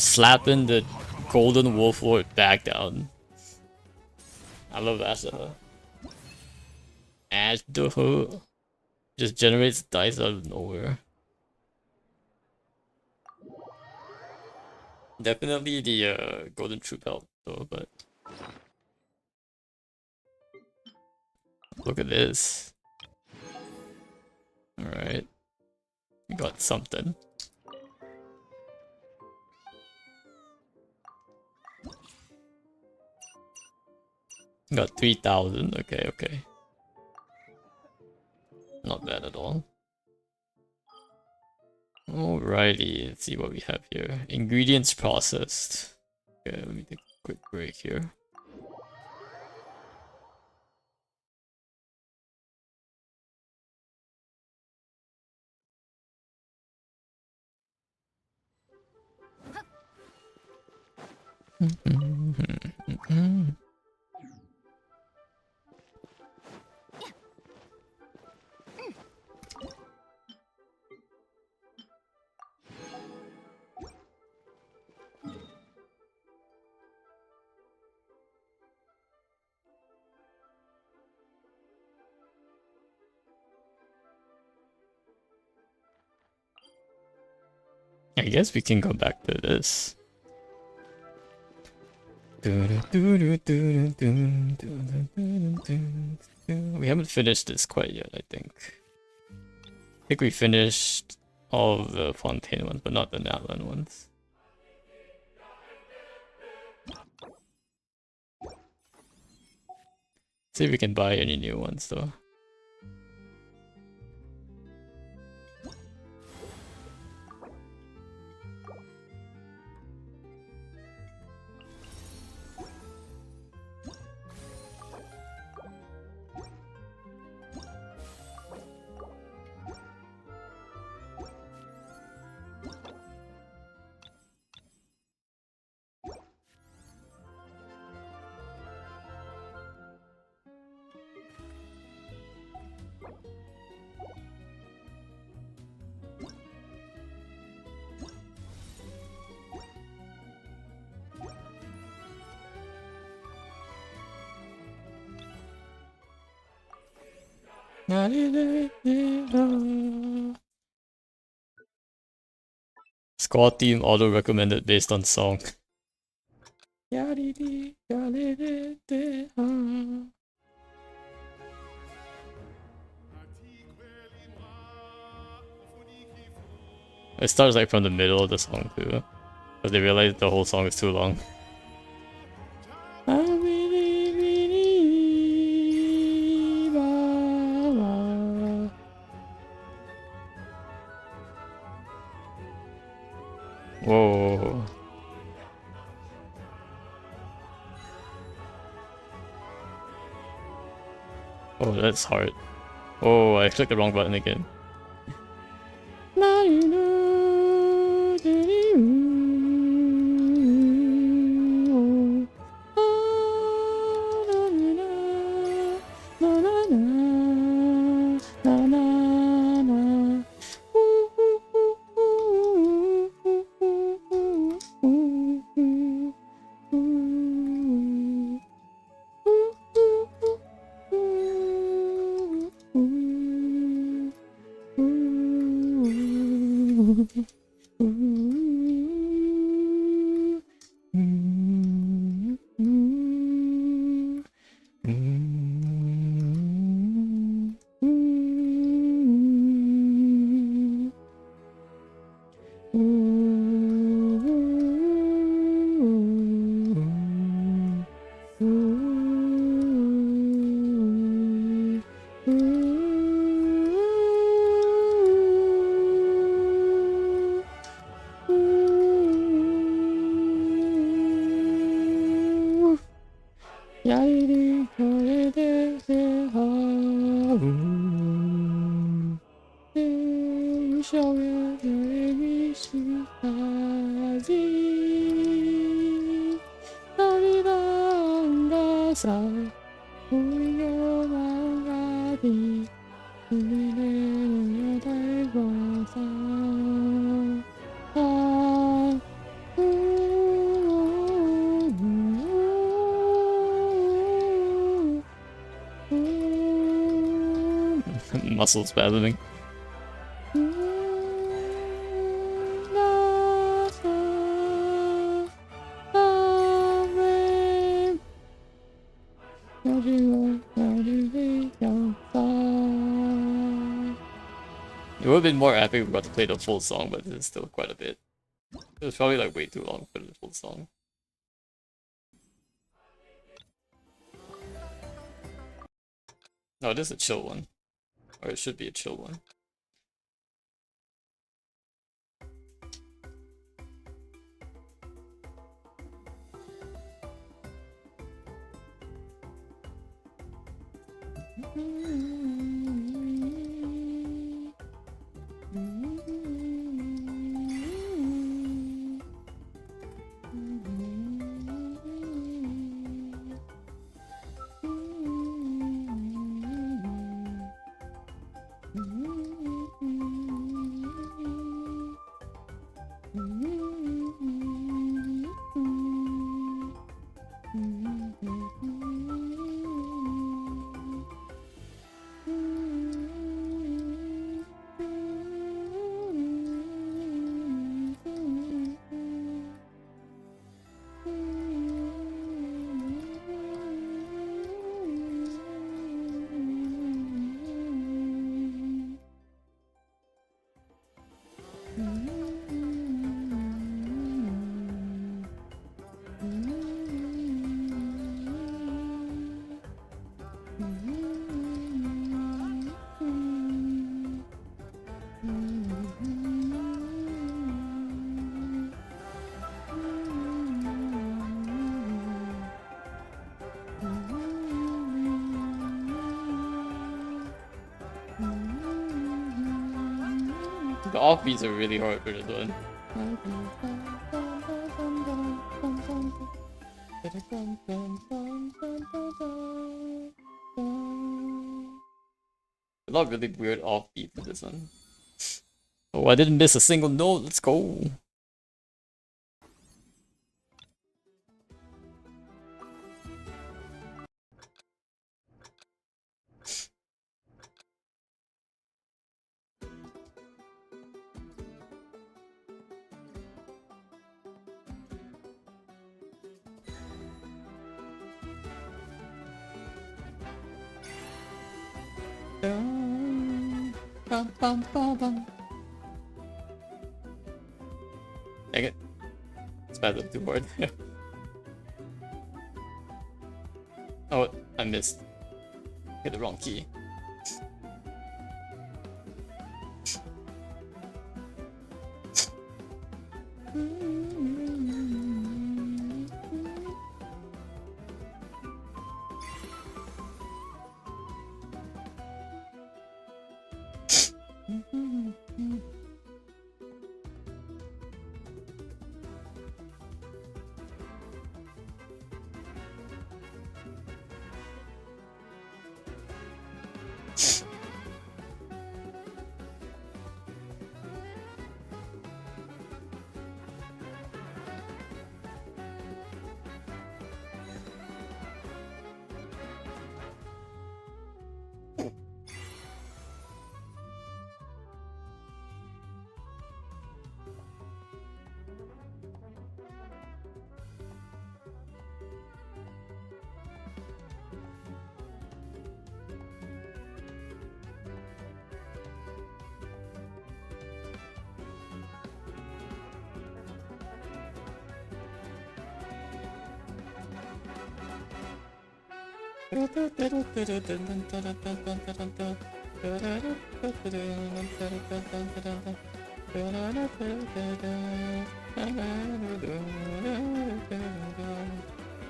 Slapping the golden wolf lord back down. I love Asaha. Ashdoho just generates dice out of nowhere. Definitely the golden troop help though, but look at this. Alright. We got something. Got 3,000. Okay, okay. Not bad at all. Alrighty, let's see what we have here. Ingredients processed. Okay, let me take a quick break here. I guess we can go back to this. We haven't finished this quite yet, I think. think we finished all of the Fontaine ones, but not the Natlan ones. See if we can buy any new ones though. Squad team auto recommended based on song. It starts like from the middle of the song too, because they realized the whole song is too long. Whoa. Oh, that's hard. Oh, I clicked the wrong button again. Muscle spasming. It would have been more epic if we got to play the full song, but this is still quite a bit. It was probably like way too long for the full song. No, this is a chill one. Or it should be a chill one. The offbeats are really hard for this one. A lot of really weird offbeats for this one. Oh, I didn't miss a single note. Let's go. Dang it. It's bad up too hard. Oh, I missed. Hit the wrong key.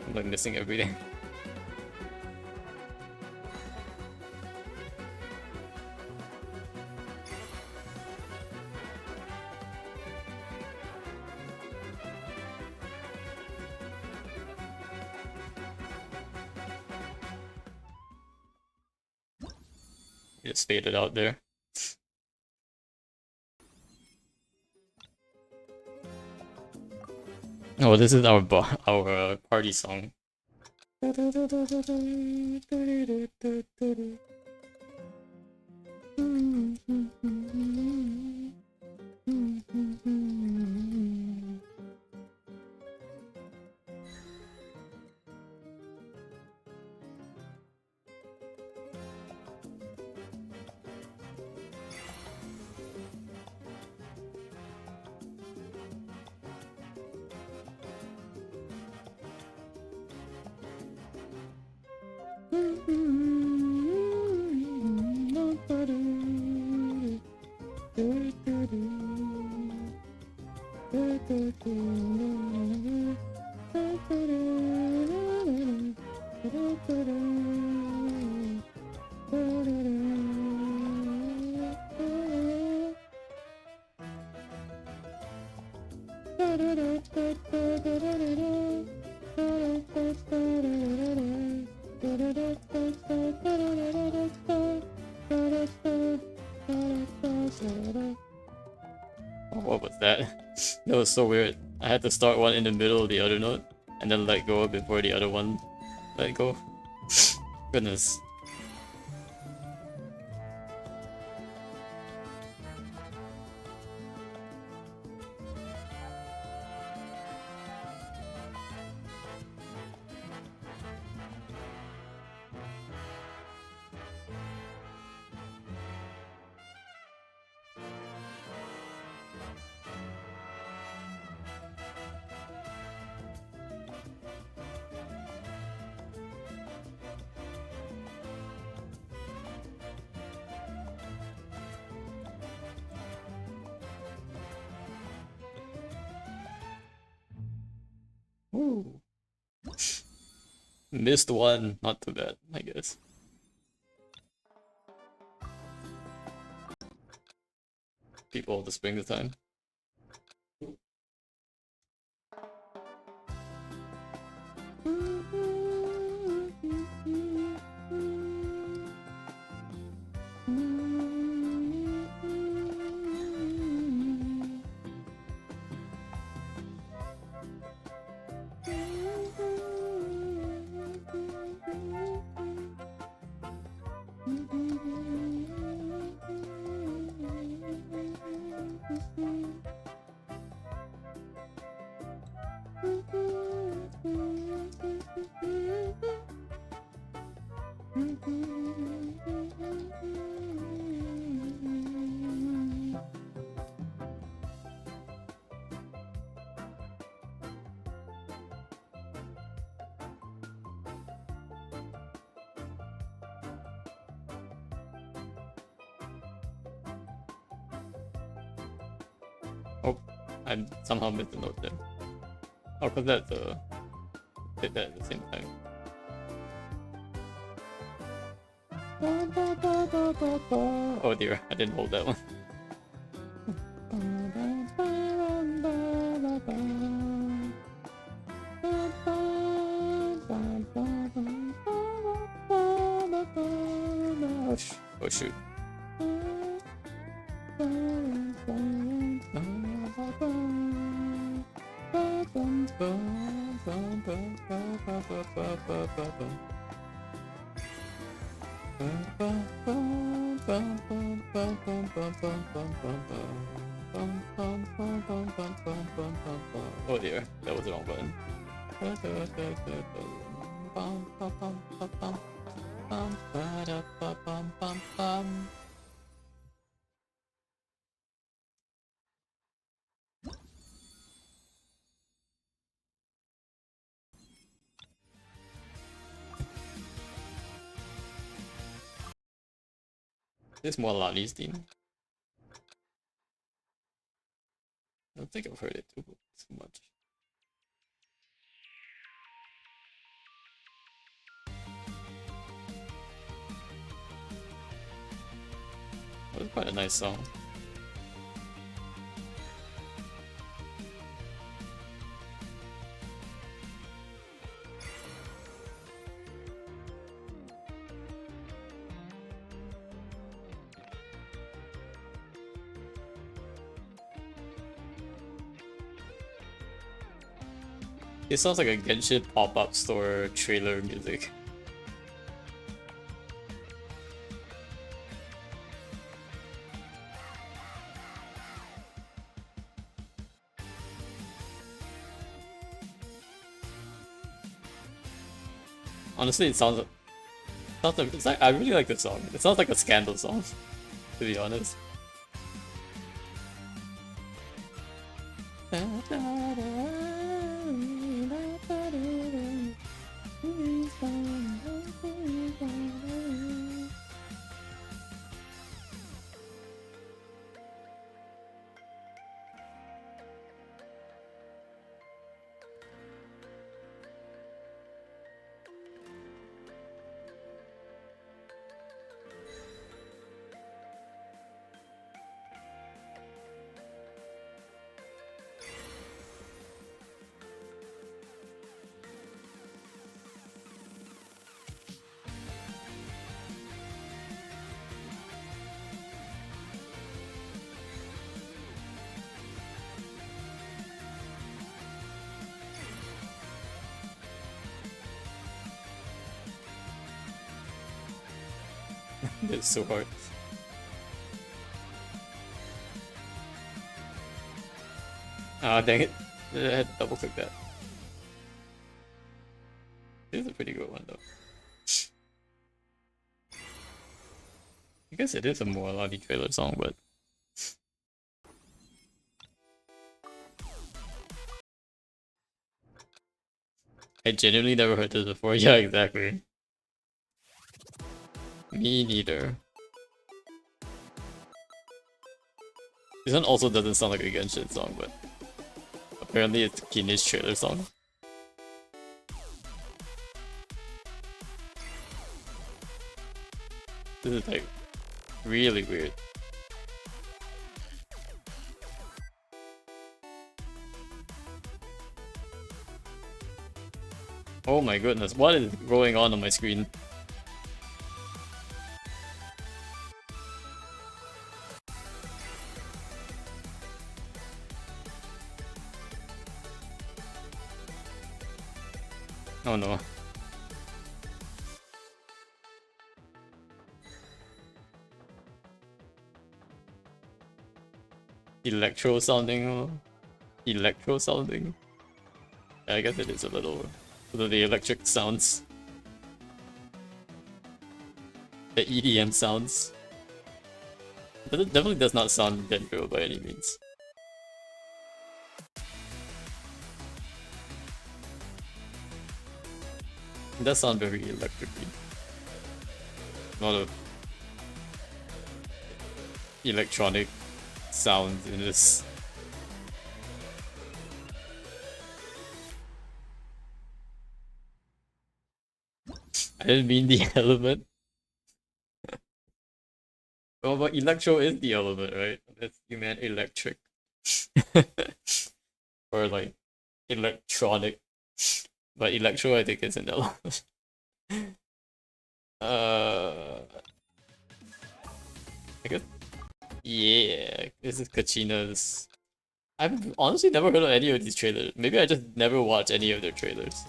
I'm like missing everything. Just faded out there. Oh, this is our party song. What was that? That was so weird. I had to start one in the middle of the other note and then let go before the other one let go. Goodness. Ooh. Missed one, not too bad, I guess. people of the springtime. Oh, I somehow missed the note there. Oh, cause that's did that at the same time. Oh dear, I didn't hold that one. Oh shoot. Oh dear, that was the wrong button. There's more Lani's theme. I don't think I've heard it too much. It was quite a nice song. It sounds like a Genshin pop-up store trailer music. Honestly, it sounds it's like, I really like this song. It sounds like a Scandal song, to be honest. It's so hard. Ah, dang it. I had to double click that. This is a pretty good one though. I guess it is a more Lani trailer song, but I genuinely never heard this before. Yeah, exactly. Me neither. This one also doesn't sound like a Genshin song, but apparently it's Kin's trailer song. This is like really weird. Oh my goodness, what is going on my screen? Oh no. Electro sounding. Electro sounding. Yeah, I guess it is a little. The electric sounds. The EDM sounds. But it definitely does not sound dendro by any means. It does sound very electric-y. A lot of electronic sounds in this. I didn't mean the element. Well, but electro is the element, right? That's, you meant electric. Or like electronic. But electro I think is an element. I guess. Yeah, this is Kachina's. I've honestly never heard of any of these trailers. Maybe I just never watched any of their trailers.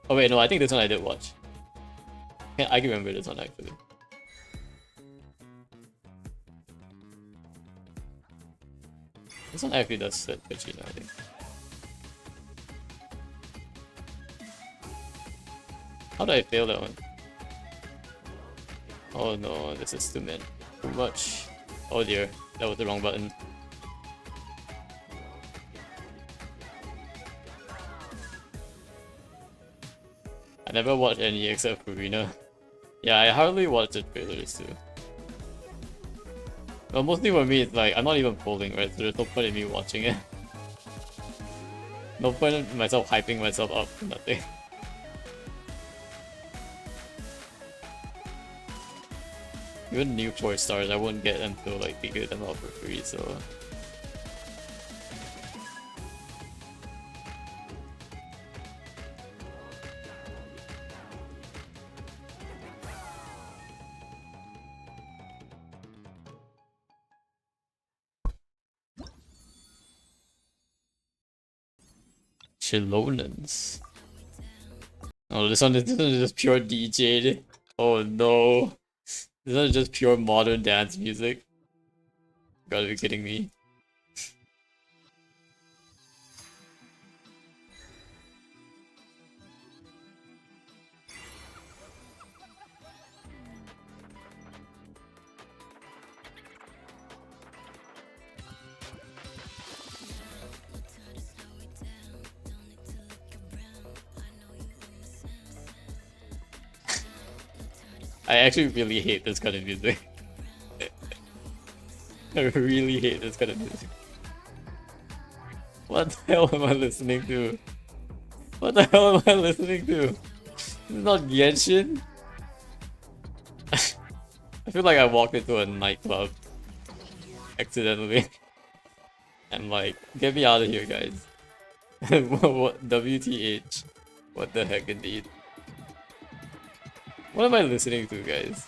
Oh wait, no, I think this one I did watch. I can remember this one actually. This one actually does fit Kachina, I think. How did I fail that one? Oh no, this is too much. Oh dear, that was the wrong button. I never watched any except Furina. Yeah, I hardly watch the trailers too. Well, mostly for me, it's like, I'm not even polling, right? So there's no point in me watching it. No point in myself hyping myself up for nothing. Even new 4 stars, I wouldn't get until like they give them out for free, so... Chilonans. Oh, this one is just pure DJ. Oh no. This one is just pure modern dance music. You gotta be kidding me. I actually really hate this kind of music. I really hate this kind of music. What the hell am I listening to? What the hell am I listening to? This is not Genshin? I feel like I walked into a nightclub accidentally. I'm like, get me out of here, guys. What WTH? What the heck indeed? What am I listening to, guys?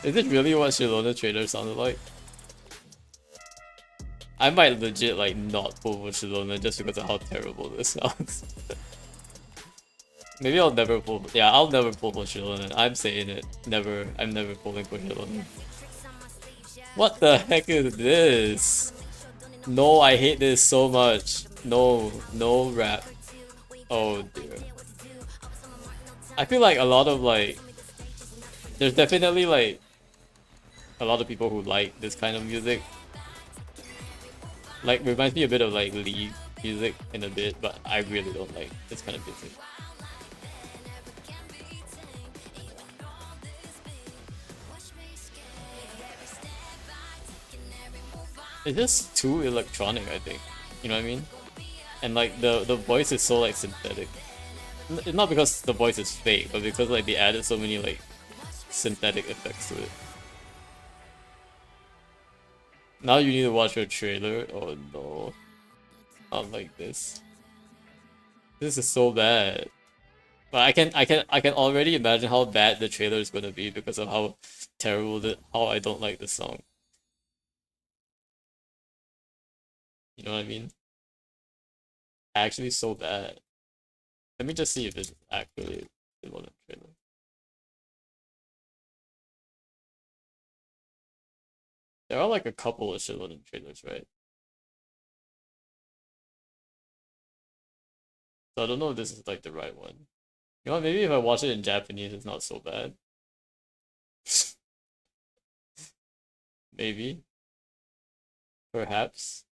Is it really what Shilona Trader sounded like? I might legit like not pull for Shilona just because of how terrible this sounds. Maybe I'll never pull. Yeah, I'll never pull for Shilona. I'm saying it. Never. I'm never pulling for Shilona. What the heck is this? No, I hate this so much. No, no rap. Oh dear. I feel like a lot of like, there's definitely like a lot of people who like this kind of music. Like, reminds me a bit of like League music in a bit, but I really don't like this kind of music. It's just too electronic, I think. You know what I mean? And like the voice is so like synthetic. Not because the voice is fake, but because like they added so many like synthetic effects to it. Now you need to watch your trailer. Oh no. Not like this. This is so bad. But I can already imagine how bad the trailer is gonna be because of how terrible how I don't like this song. You know what I mean? Actually so bad. Let me just see if it's actually the one trailer. There are like a couple of Shiloh trailers, right? So I don't know if this is like the right one. You know what, maybe if I watch it in Japanese it's not so bad. Maybe. Perhaps.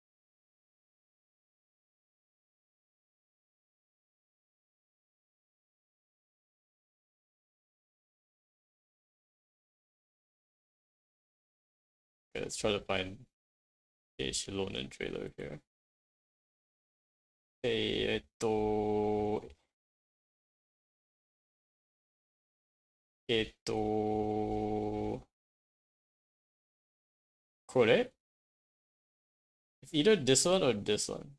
Okay, let's try to find a Shilonen trailer here. えーっと、これ It's either this one or this one.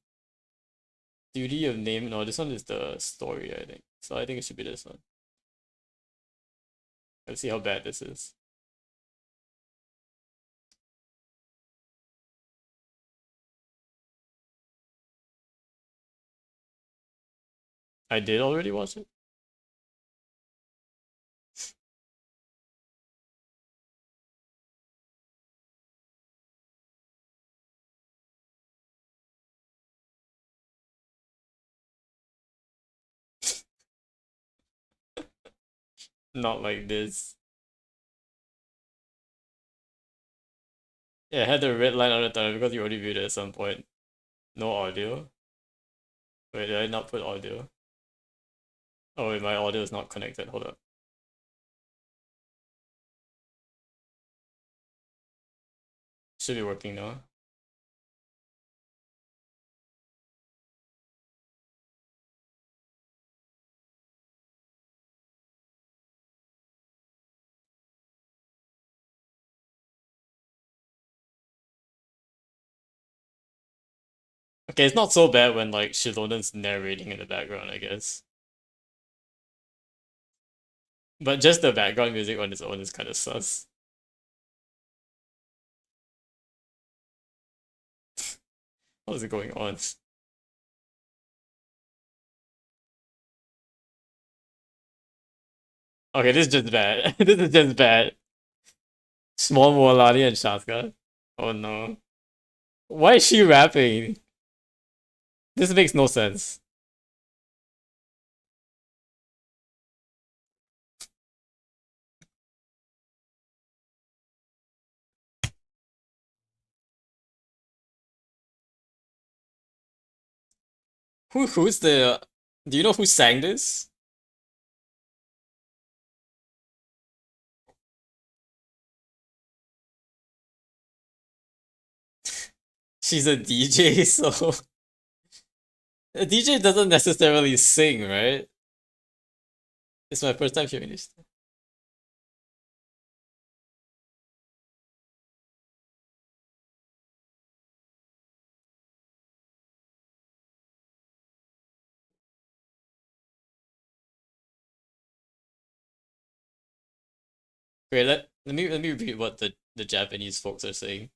Duty of name. No, this one is the story, I think. So I think it should be this one. Let's see how bad this is. I did already watch it. Not like this. Yeah, I had the red line on the time because you already viewed it at some point. No audio. Wait, did I not put audio? Oh wait, my audio is not connected. Hold up. Should be working now. Okay, it's not so bad when like Shilonen's narrating in the background, I guess. But just the background music on its own is kind of sus. What is it going on? Okay, this is just bad. This is just bad. Small Moalani and Shaska. Oh no. Why is she rapping? This makes no sense. Who's the do you know who sang this? She's a DJ, so a DJ doesn't necessarily sing, right? It's my first time hearing this. Wait, let me repeat what the Japanese folks are saying.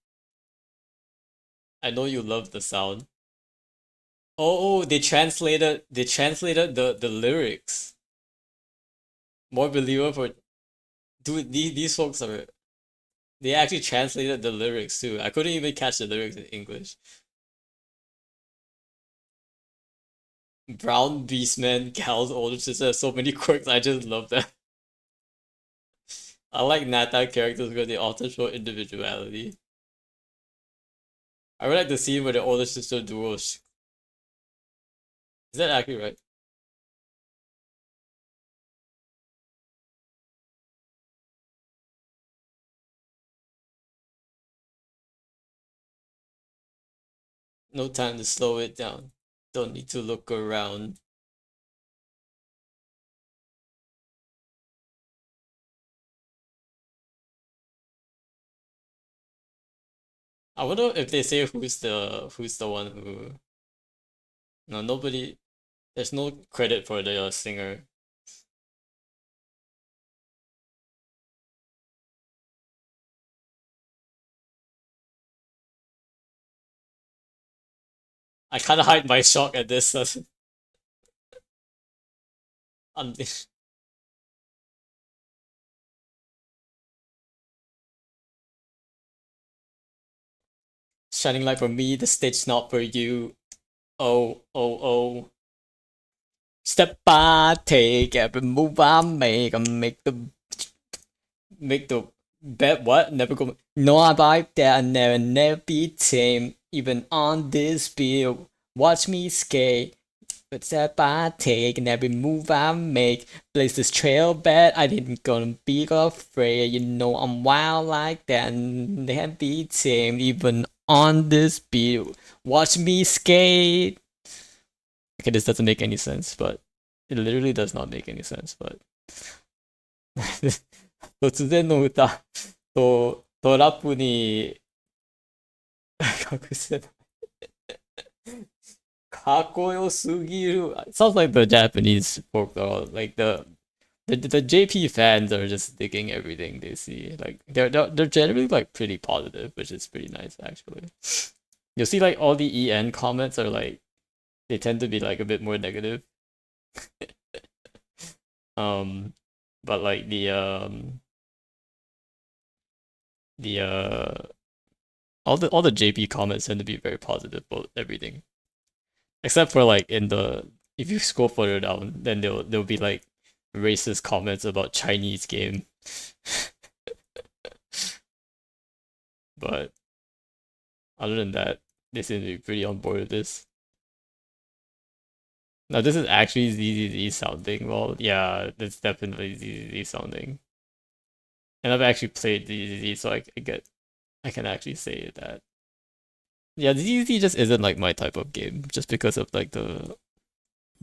I know you love the sound. Oh, they translated the lyrics. More believable for dude, these folks are they actually translated the lyrics too. I couldn't even catch the lyrics in English. Brown Beastman, Gal's older sister has so many quirks, I just love that. I like Nata characters because they often show individuality. I really like the scene where the older sister duos. Is that actually right? No time to slow it down. Don't need to look around. I wonder if they say who's the one who. No, nobody. There's no credit for the singer. I kind of hide my shock at this. I'm shining light for me, the stage not for you. Oh, oh, oh. Step I take, every move I make the bet what? Never go. No, I vibe that I never be tame. Even on this field, watch me skate. But step I take and every move I make, blaze this trail bet. I didn't gonna be afraid. You know I'm wild like that and never be tame. Even on this beat, watch me skate. Okay, this doesn't make any sense, but it literally does not make any sense. But 突然の歌とラップに隠してた。かっこよすぎる。Sounds like the Japanese folk though. Like the JP fans are just digging everything they see. Like they're generally like pretty positive, which is pretty nice actually. You'll see like all the EN comments are like they tend to be like a bit more negative. But like the all the JP comments tend to be very positive about everything. Except for like in the if you scroll further down, then there'll be like racist comments about Chinese game. But other than that, they seem to be pretty on board with this. Now this is actually ZZZ sounding. Well, yeah, it's definitely ZZZ sounding. And I've actually played ZZZ, so I can actually say that. Yeah, ZZZ just isn't like my type of game, just because of like the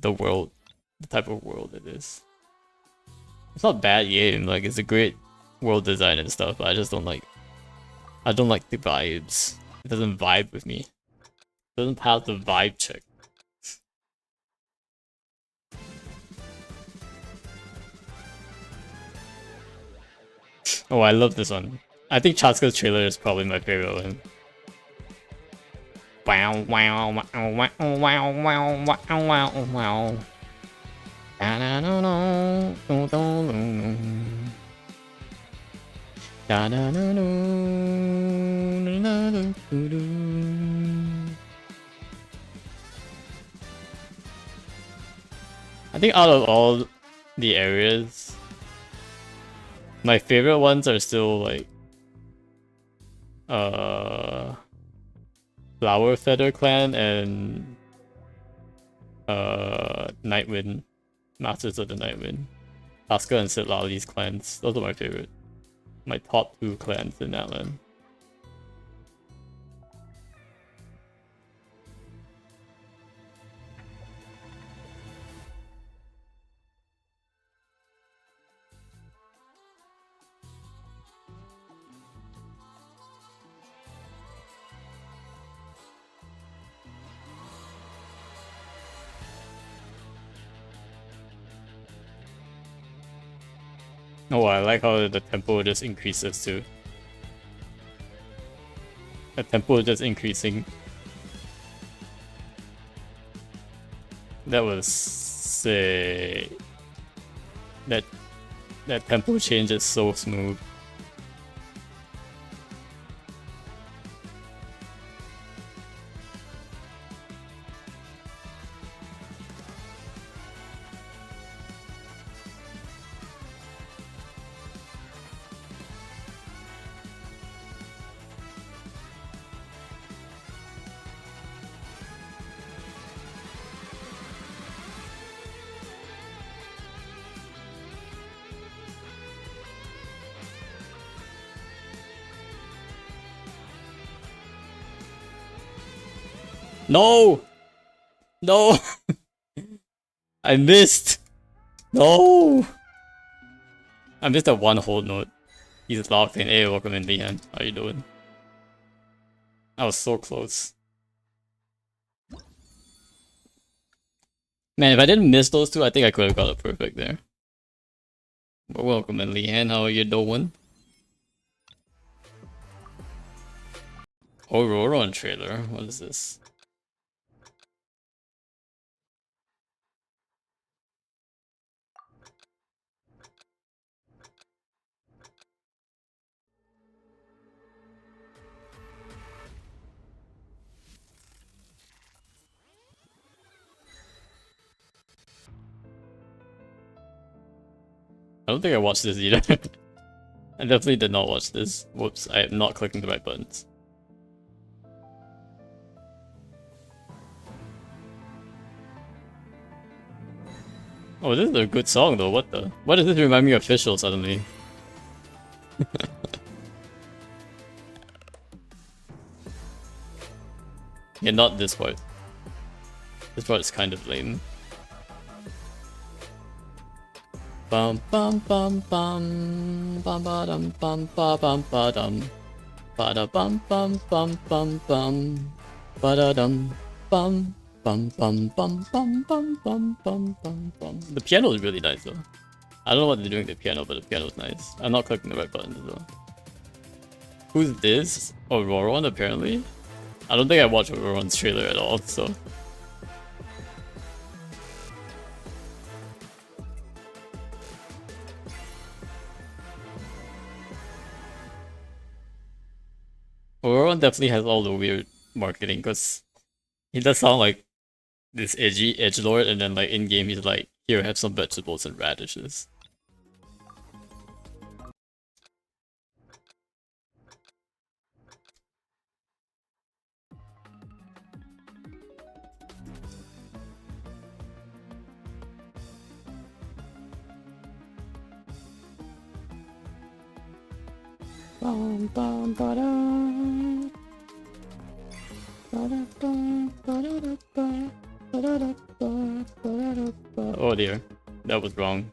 world, the type of world it is. It's not a bad game, like it's a great world design and stuff, but I don't like the vibes. It doesn't vibe with me. It doesn't pass the vibe check. Oh, I love this one. I think Chatsuka's trailer is probably my favorite one. Wow, wow, wow, wow, wow, wow, wow, wow, wow. I think out of all the areas, my favorite ones are still like Flower Feather Clan and Nightwind, Masters of the Nightwind. Asuka and Sitlali's clans. Those are my favorite. My top 2 clans in that land. Oh, I like how the tempo just increases too. The tempo is just increasing. That was sick. That tempo change is so smooth. No! No! I missed! No! I missed that one whole note. He's locked in. Hey, welcome in, Lian. How you doing? I was so close. Man, if I didn't miss those two, I think I could have got it perfect there. But welcome, and Leanne, how are you doing? Aurora trailer, what is this? I don't think I watched this either. I definitely did not watch this. Whoops, I am not clicking the right buttons. Oh, this is a good song though, what the? Why does this remind me of Official suddenly? Yeah, not this part. This part is kind of lame. Bum bum bum bum bum ba dum bum ba bum ba dum ba da bum bum bum bum bum ba da dum bum bum bum bum bum bum bum bum bum bum. The piano is really nice though. I don't know what they're doing with the piano, but the piano is nice. I'm not clicking the right buttons as well. Who's this? Auroron apparently? I don't think I watched Auroron's trailer at all, so. Auroron definitely has all the weird marketing because he does sound like this edgy edgelord, and then like in game he's like, here, have some vegetables and radishes. Bum, bum, ba-da. Oh dear, that was wrong.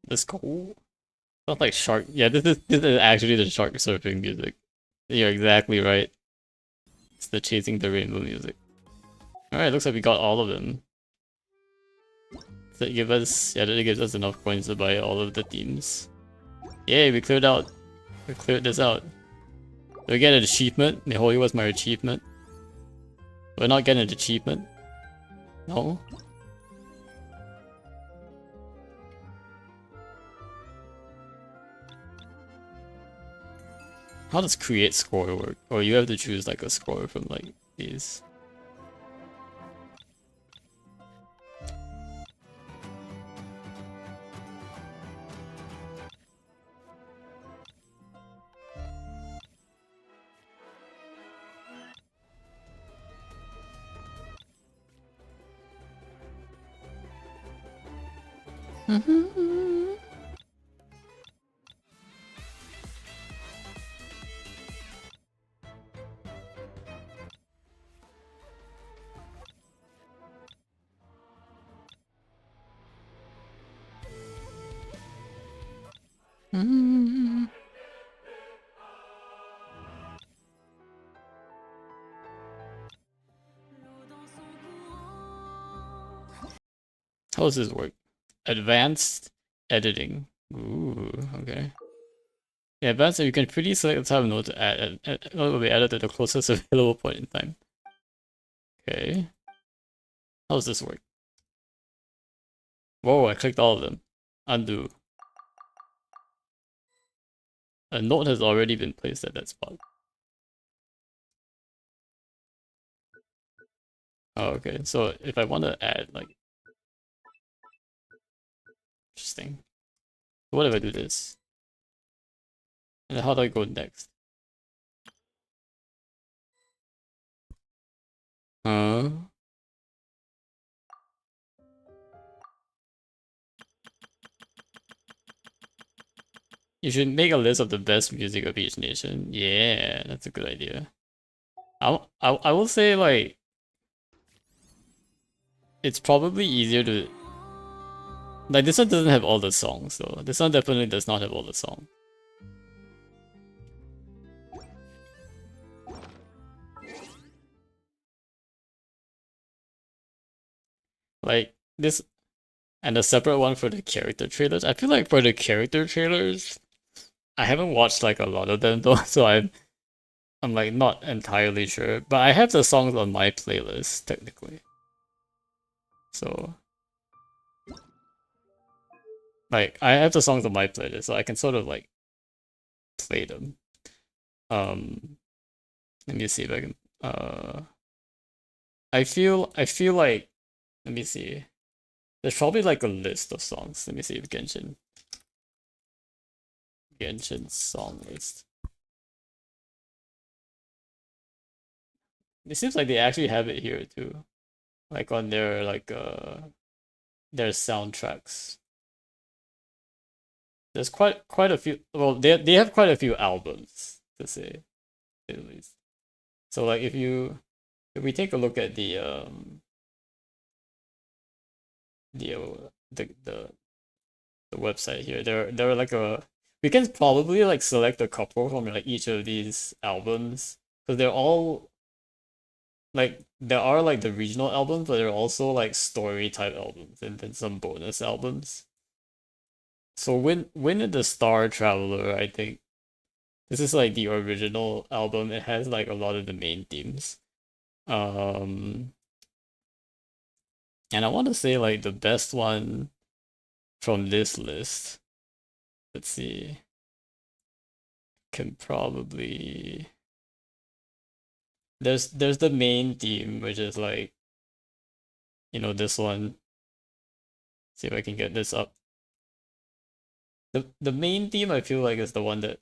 That's cool. Not like shark. Yeah, this is actually the shark surfing music. You're exactly right. It's the chasing the rainbow music. Alright, looks like we got all of them. So it give us, yeah, that gives us enough coins to buy all of the themes. Yay, we cleared out. We cleared this out. Do we get an achievement? Nihoi was my achievement. We're not getting an achievement. No. How does create score work? Or you have to choose like a score from like these. How does this work? Advanced editing. Ooh, okay. Yeah, but so you can freely select the type of node to add, and it will be added to the closest available point in time. Okay. How does this work? Whoa, I clicked all of them. Undo. A node has already been placed at that spot. Oh, okay. So if I want to add, like, interesting. What if I do this? And then how do I go next? Huh? You should make a list of the best music of each nation. Yeah, that's a good idea. I will say, like, it's probably easier to, like, this one doesn't have all the songs though. This one definitely does not have all the songs. Like this, and a separate one for the character trailers. I feel like for the character trailers, I haven't watched like a lot of them though, so I'm like not entirely sure. But I have the songs on my playlist technically. So like I have the songs on my playlist, so I can sort of like play them. Um Let me see if I can I feel like, let me see. There's probably like a list of songs. Let me see if Genshin song list. It seems like they actually have it here too. Like on their soundtracks. There's quite a few, well they have quite a few albums to say at least. So like if we take a look at the the website here, there are like a, we can probably like select a couple from like each of these albums because they're all like, there are like the regional albums, but there are also like story type albums and then some bonus albums. So Win in the Star Traveler, I think this is like the original album. It has like a lot of the main themes. Um, and I want to say like the best one from this list. Let's see. Can probably, there's the main theme, which is like, this one. See if I can get this up. The main theme I feel like is the one that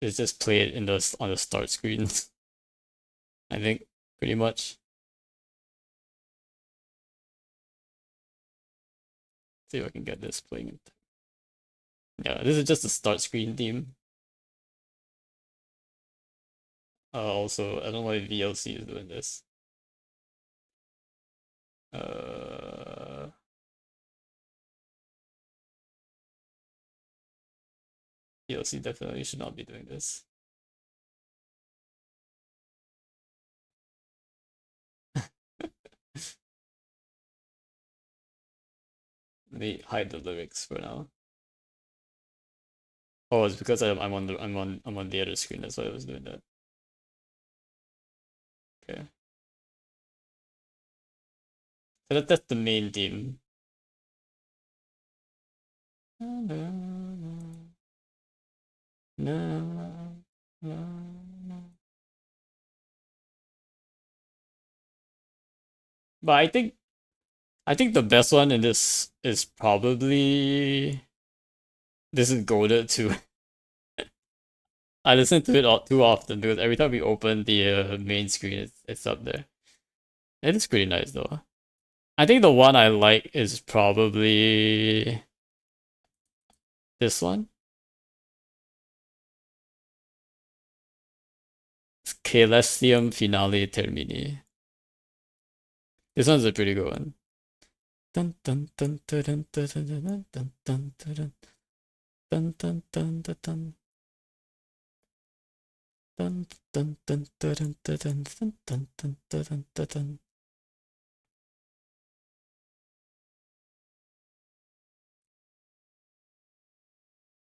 is just played in on the start screen. I think pretty much. See if I can get this playing. Yeah, this is just the start screen theme. Also, I don't know why VLC is doing this. Uh, VLC definitely should not be doing this. Let me hide the lyrics for now. Oh, it's because I'm on the other screen. That's why I was doing that. Okay. So that's the main theme. But I think the best one in this is probably, this is goaded too. I listen to it too often because every time we open the main screen, it's up there. It is pretty nice though. I think the one I like is probably this one. It's Celestium Finale Termini. This one's a pretty good one. Dun dun dun dun dun dun dun dun dun dun dun dun dun dun dun. Dun dun dun dun dun dun dun dun dun dun dun dun.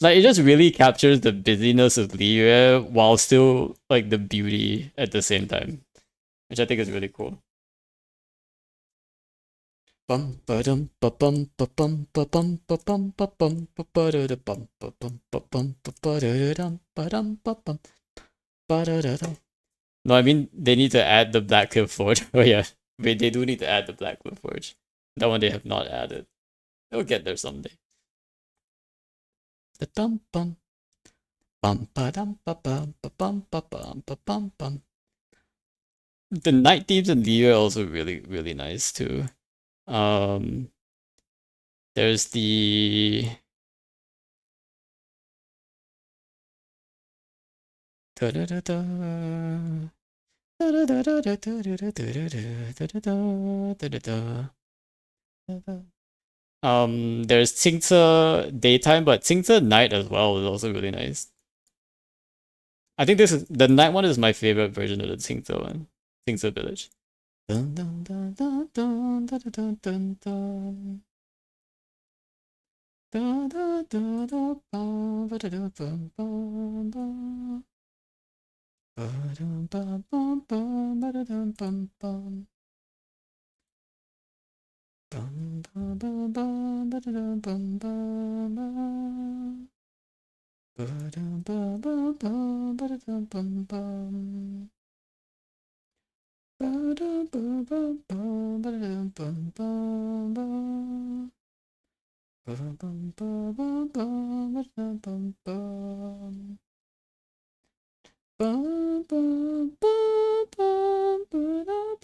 Like it just really captures the busyness of Liyue while still like the beauty at the same time, which I think is really cool. Bum ba-dum ba-bum ba-bum ba-bum ba-bum ba-bum ba-ba-da-da-bum ba-bum ba-bum ba-ba-da-da-dum ba-dum ba-bum ba-da-da-dum. No, I mean they need to add the Black Cliff Forge. Oh yeah, wait, they do need to add the Black Cliff Forge. That one they have not added. They'll get there someday. The bum bum bum ba dum ba bum ba bum ba bum ba bum bum. The night themes in Leo are also really nice too. Um, there's the da da da da da da da da da da da da da da da. There's Tsingce daytime, but Tsingce night as well is also really nice. I think this is the night one is my favorite version of the Tsingce one, Tsingce village. Dun, dun, dun, dun, dun, dun, dun, dun, dun. Da, da, da, da, bum, ba, da, da, bum, bum, bum. Ba, dum, bum, bum, bum, ba, da, dum, bum, bum. Bum, bum, bum, bum, ba, da, dum, bum, bum, bum. Ba, dum, bum, bum, bum, ba, da, dum, bum, bum. Ba, dum, bum, bum, bum, ba, da, dum, bum, bum, bum. Bum, bum, bum, bum, bum, ba, da, dum, bum, bum. Bum, bum, bum, bum, ba-dum,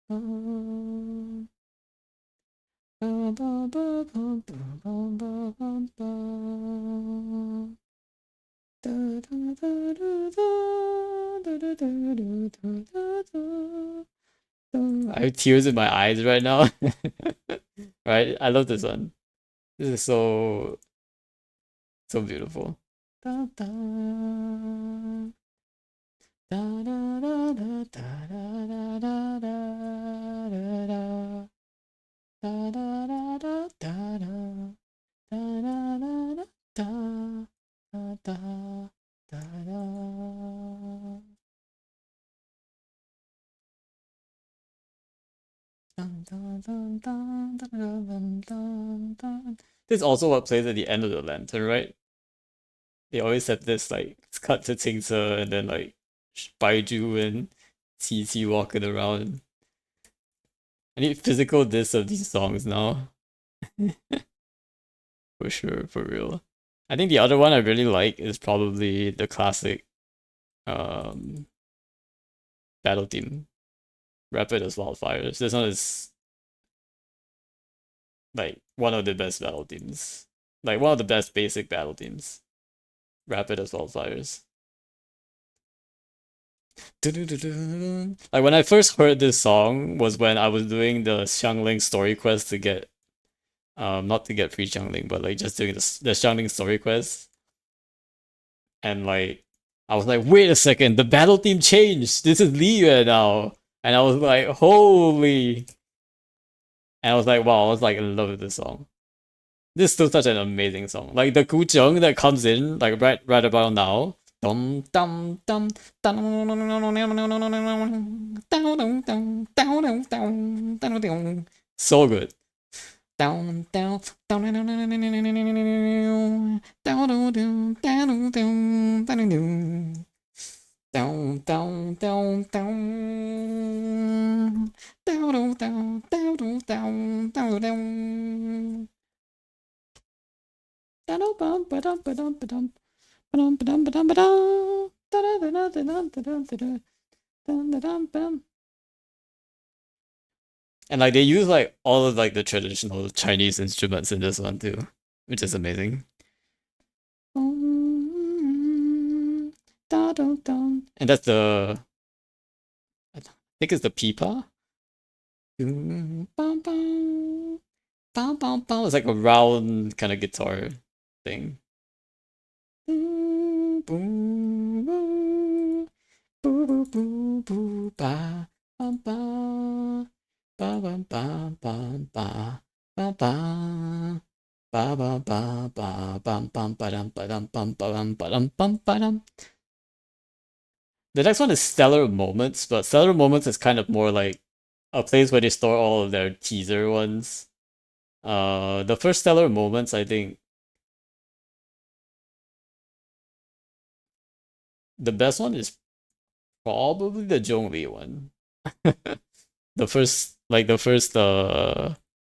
bum. Bum, bum, bum, bum, bum, bum, bum, bum, bum. Da, da, da, da, da, da, da, da, da, da, da, da. I have tears in my eyes right now. Right? I love this one. This is so beautiful. Da, da. Da, da, da, da, da, da, da, da, da, da. Da da da da da da da da da da da da da da. Dun, dun, dun, dun, dun, dun, dun, dun. This is also what plays at the end of the lantern, right? They always have this like it's cut to Tingse and then like Baiju and Qi walking around. I need physical discs of these songs now. For sure, for real. I think the other one I really like is probably the classic um battle theme. Rapid as Wildfires. This one is like one of the best battle themes. Like one of the best basic battle themes. Rapid as Wildfires. Like when I first heard this song was when I was doing the Xiangling story quest to get not to get free Xiangling, but like just doing the Xiangling story quest. And like I was like, wait a second, the battle theme changed. This is Liyue now. And I was like, holy. And I was like, wow, I was like in love with this song. This is still such an amazing song. Like the guzheng that comes in, like right about now. Dum dum dum dum so good. Down down down down down down down down down. And like they use like all of like the traditional Chinese instruments in this one too, which is amazing. And that's the I think it's the pipa. It's like a round kind of guitar thing. Ba ba ba ba bum bum ba dum ba dum bum ba dum ba dum bum ba dum. The next one is Stellar Moments, but Stellar Moments is kind of more like a place where they store all of their teaser ones. The first Stellar Moments, I think the best one is probably the Zhongli one. The first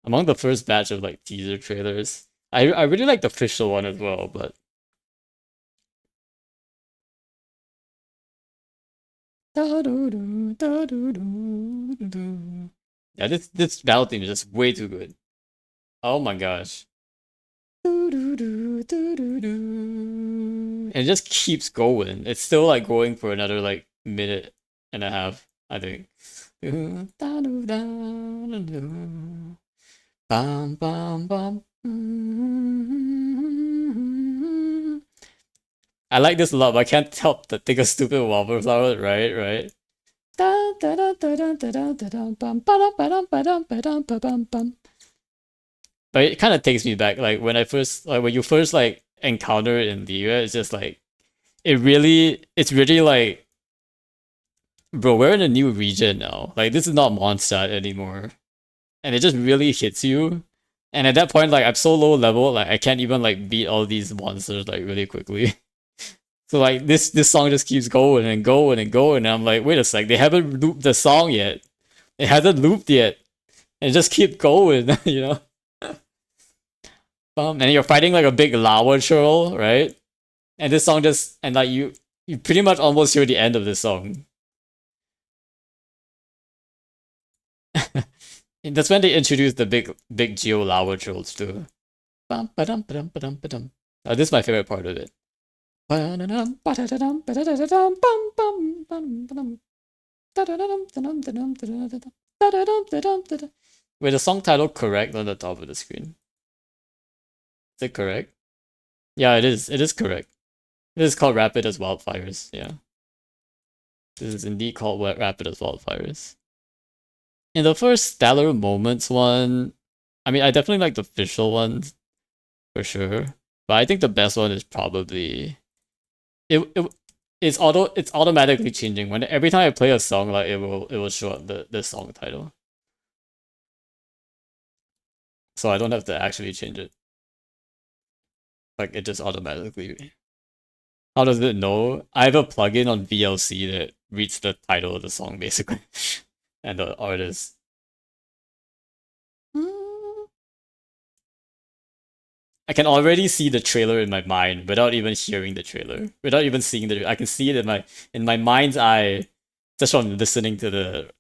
among the first batch of like teaser trailers. I really like the official one as well, but yeah, this battle theme is just way too good. Oh my gosh. And it just keeps going. It's still like going for another like minute and a half, I think. Bum, bum, bum. I like this a lot, but I can't help but think of stupid wallflower, right? Right. But it kind of takes me back, like when you first like encounter it in the US, it's just like it's really like, bro, we're in a new region now. Like this is not Mondstadt anymore, and it just really hits you. And at that point, like I'm so low level, like I can't even like beat all these monsters like really quickly. So like this song just keeps going and going and going, and I'm like, wait a sec, they haven't looped the song yet. It hasn't looped yet, and just keep going, you know. And you're fighting like a big lava troll, right? And this song just and like you pretty much almost hear the end of this song. And that's when they introduced the big geo lava trolls too. Bum, ba-dum, ba-dum, ba-dum, ba-dum. This is my favorite part of it. Ba-da-dum, ba-da-da-dum, ba-da-da-da-dum, bum, bum, bum, ba-dum. Da-da-da-dum, da-dum, da-dum, da-da-da-dum, da-da-dum, da-dum, da-da. Wait, the song title correct on the top of the screen? Is it correct? Yeah, it is. It is correct. This is called Rapid as Wildfires. Yeah, this is indeed called Rapid as Wildfires. In the first Stellar Moments one, I mean, I definitely like the official ones for sure, but I think the best one is probably it's automatically changing when every time I play a song, like it will show up the song title, so I don't have to actually change it. Like it just automatically. How does it know? I have a plugin on VLC that reads the title of the song basically, and the artist. I can already see the trailer in my mind without even hearing the trailer, without even seeing the. I can see it in my mind's eye, just from listening to the.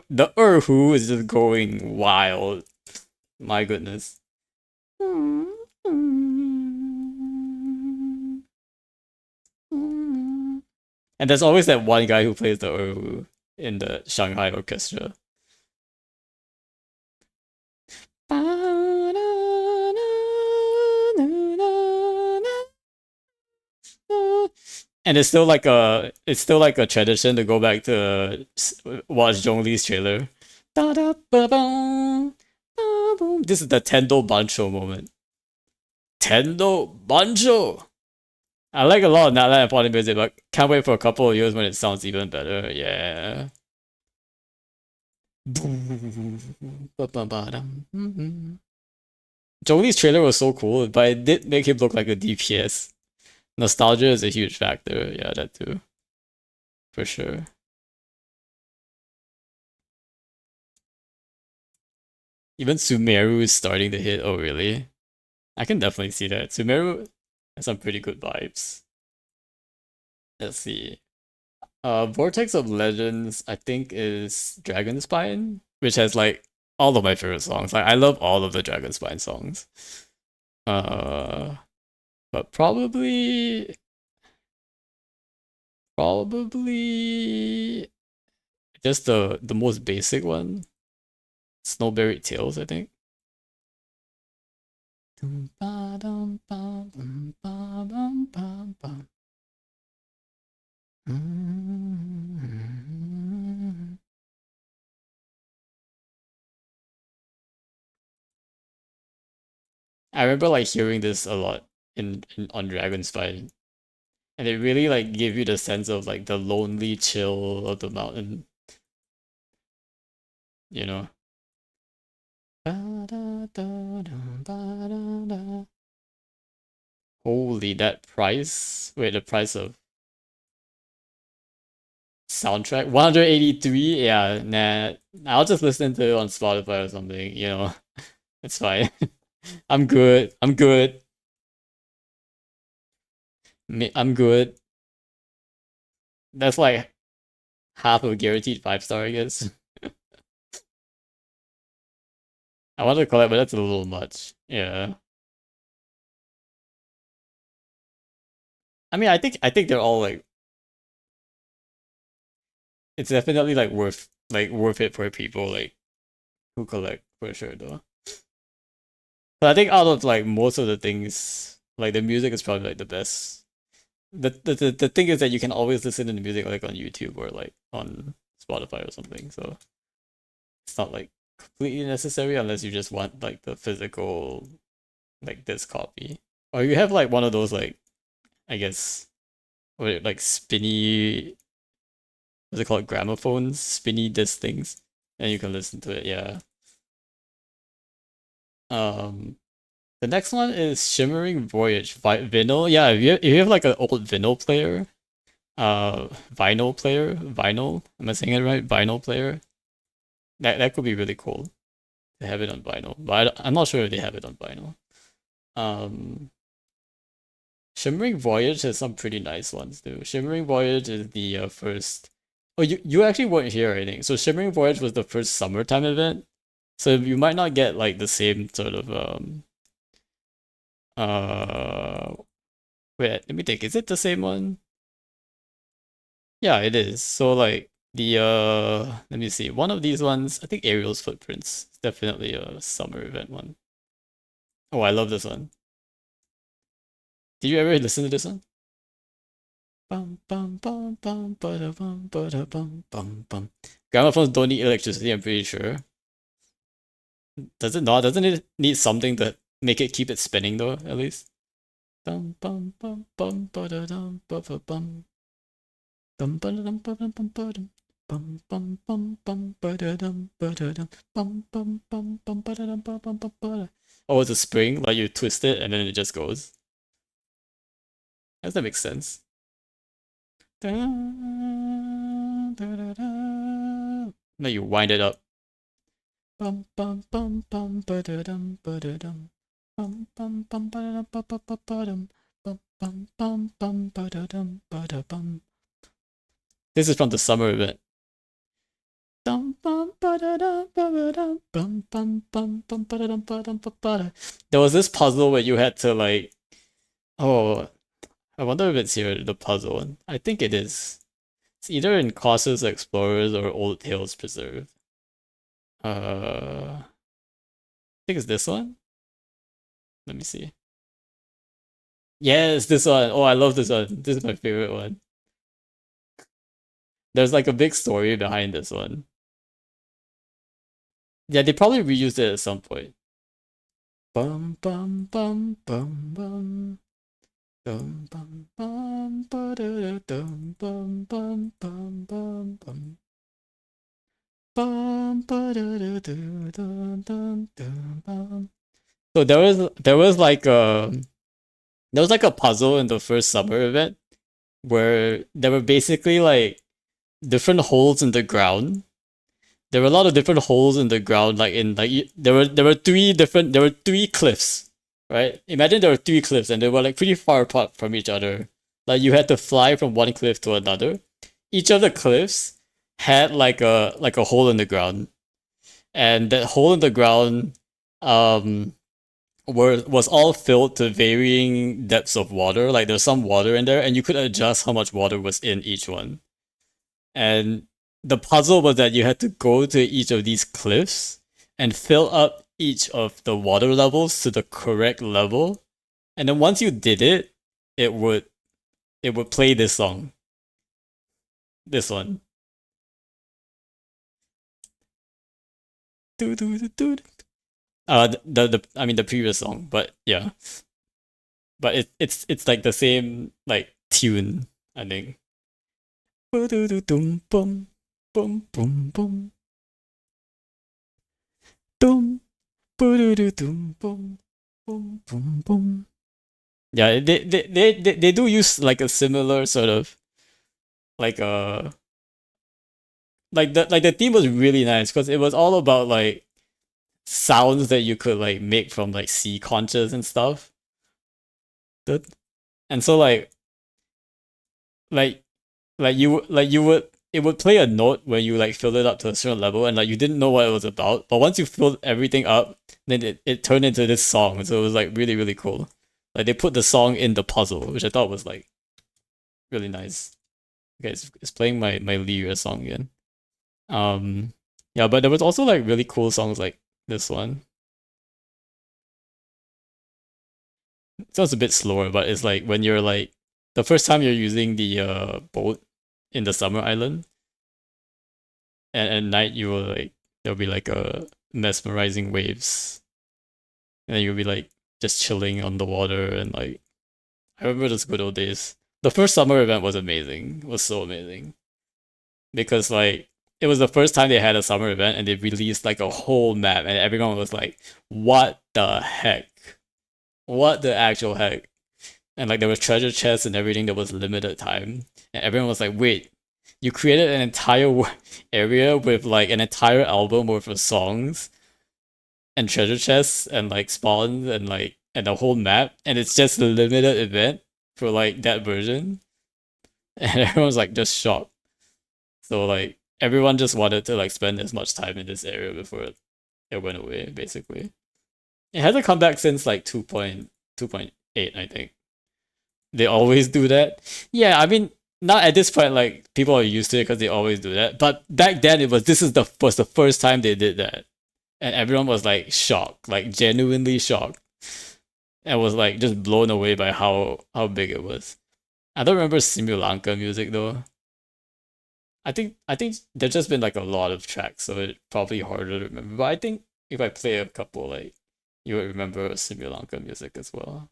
The Erhu is just going wild. My goodness. And there's always that one guy who plays the Erhu in the Shanghai Orchestra. And it's still like a tradition to go back to watch Zhongli's trailer. This is the Tendo Bancho moment. Tendo Bancho. I like a lot of Nightlight and Party music, but can't wait for a couple of years when it sounds even better. Yeah. Zhongli's trailer was so cool, but it did make him look like a DPS. Nostalgia is a huge factor. Yeah, that too. For sure. Even Sumeru is starting to hit. Oh, really? I can definitely see that. Sumeru has some pretty good vibes. Let's see. Vortex of Legends, I think, is Dragonspine, which has like all of my favorite songs. Like I love all of the Dragonspine songs. Uh, but probably just the most basic one, Snowberry Tales, I think. I remember like hearing this a lot in on Dragonspine, and it really like gave you the sense of like the lonely chill of the mountain, you know. Holy, that price! Wait, the price of soundtrack 183? Yeah, nah. I'll just listen to it on Spotify or something, you know. It's fine. I'm good. I'm good. I'm good. That's like half of a guaranteed 5 star, I guess. I wanted to collect, but that's a little much. Yeah. I mean, I think they're all like it's definitely like worth it for people like who collect for sure though. But I think out of like most of the things, like the music is probably like the best. The thing is that you can always listen to the music like on YouTube or like on Spotify or something. So it's not like completely necessary unless you just want like the physical like disc copy. Or you have like one of those like I guess what like spinny what's it called gramophones, spinny disc things, and you can listen to it. Yeah. Um, the next one is Shimmering Voyage vinyl. Yeah, if you have like an old vinyl player, vinyl. Am I saying it right? Vinyl player. That could be really cool to have it on vinyl, but I'm not sure if they have it on vinyl. Um, Shimmering Voyage has some pretty nice ones too. Shimmering Voyage is the first. Oh, you actually weren't here, I think. So Shimmering Voyage was the first summertime event. So you might not get like the same sort of uh wait, let me think. Is it the same one? Yeah, it is. So like the let me see. One of these ones, I think Ariel's Footprints. It's definitely a summer event one. Oh, I love this one. Did you ever listen to this one? Bum bum bum bum bada bum bada bum bum bum. Gramophones don't need electricity, I'm pretty sure. Does it not? Doesn't it need something to make it keep it spinning though, at least? Bum bum bum bum bada dum ba ba bum. Bum bada dum ba dum bum ba dum. Bum bum bum bum bada dum bada dum. Bum bum bum bum bada dum ba bum bum bada. Oh, it's a spring, like you twist it and then it just goes. Does that make sense? Da, da, da, da. Now you wind it up. Bum bum bum bum ba da dum ba da dum. Bum bum bum ba da dum ba ba ba ba dum. Bum bum bum bum ba da dum ba da bum. This is from the summer event. Dum bum ba da dum ba ba dum bum bum bum bum ba da dum ba dum ba ba da. There was this puzzle where you had to like oh I wonder if it's here the puzzle one. I think it is. It's either in Colossus Explorers or Old Tales Preserve. I think it's this one. Let me see. Yes, this one. Oh, I love this one. This is my favorite one. There's like a big story behind this one. Yeah, they probably reused it at some point. Bum bum bum bum bum. Dum bum bum ba da dum bum bum bum bum bum. Bum ba da da dum dum dum bum. So there was like a puzzle in the first summer event where there were basically like different holes in the ground. There were a lot of different holes in the ground, like in like there were three cliffs, right? Imagine there were three cliffs and they were like pretty far apart from each other. Like you had to fly from one cliff to another. Each of the cliffs had like a hole in the ground, and that hole in the ground um was all filled to varying depths of water. Like there's some water in there, and you could adjust how much water was in each one. And the puzzle was that you had to go to each of these cliffs and fill up each of the water levels to the correct level. And then once you did it, it would it would play this song. This one. The I mean the previous song, but yeah. But it's like the same like tune, I think. Dum bum bum bum bum dum dum bum bum bum bum. Yeah, they do use like a similar sort of like the theme was really nice because it was all about like sounds that you could like make from like sea conches and stuff. And so like you would it would play a note when you like filled it up to a certain level and like you didn't know what it was about. But once you filled everything up, then it turned into this song. So it was like really, really cool. Like they put the song in the puzzle, which I thought was like really nice. Okay, it's playing my Lyra song again. Yeah, but there was also like really cool songs like this one. It sounds a bit slower, but it's like when you're like the first time you're using the boat in the summer island, and at night you will like there'll be like a mesmerizing waves, and you'll be like just chilling on the water and like I remember those good old days. The first summer event was amazing. It was so amazing because like it was the first time they had a summer event and they released like a whole map and everyone was like, "What the heck? What the actual heck?" And like there was treasure chests and everything that was limited time, and everyone was like, "Wait, you created an entire area with like an entire album worth of songs and treasure chests and like spawns and like and a whole map, and it's just a limited event for like that version." And everyone's like just shocked. So like everyone just wanted to like spend as much time in this area before it went away. Basically, it hasn't come back since like 2.8, I think. They always do that. Yeah, I mean, not at this point. Like people are used to it because they always do that. But back then, it was was the first time they did that, and everyone was like shocked, like genuinely shocked, and was like just blown away by how big it was. I don't remember Simulanka music though. I think there's just been like a lot of tracks, so it's probably harder to remember. But I think if I play a couple, like you would remember Simulanka music as well.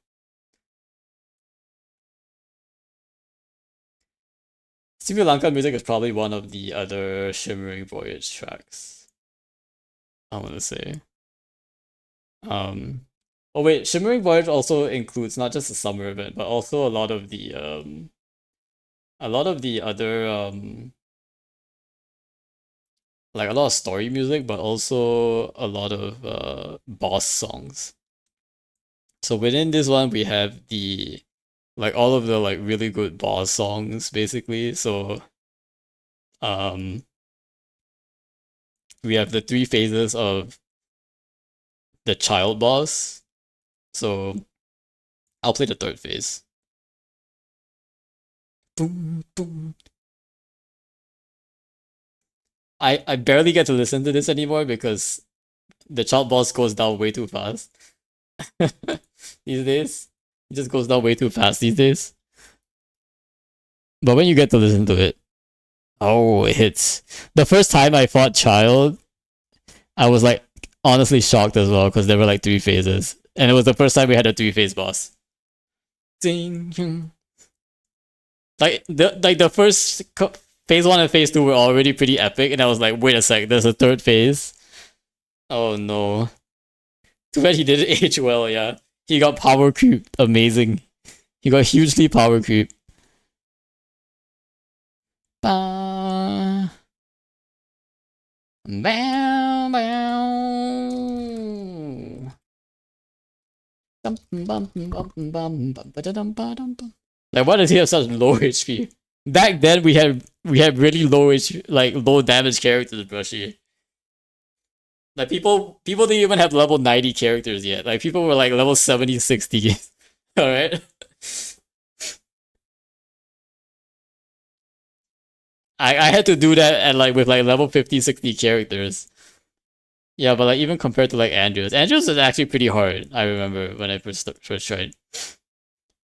Sri Lanka music is probably one of the other Shimmering Voyage tracks, I want to say. Um, oh wait, Shimmering Voyage also includes not just the summer event, but also a lot of the other like a lot of story music, but also a lot of boss songs. So within this one, we have the like all of the like really good boss songs, basically. So um, we have the three phases of the child boss. So I'll play the third phase. Boom, boom. I barely get to listen to this anymore because the child boss goes down way too fast these days. It just goes down way too fast these days. But when you get to listen to it, oh, it hits. The first time I fought Child, I was like honestly shocked as well because there were like three phases, and it was the first time we had a three-phase boss. Ding. The first phase one and phase two were already pretty epic, and I was like, wait a sec, there's a third phase. Oh no. Too bad he didn't age well, yeah. He got power creep. Amazing. He got hugely power creep. Ba. Bow, bow. Like, why does he have such low HP? Back then, we had really low HP, like low damage characters, Brushy. Like people didn't even have level 90 characters yet. Like people were like level 70, 60. All right. I had to do that at like with like level 50, 60 characters. Yeah, but like even compared to like Andrews is actually pretty hard. I remember when I first tried.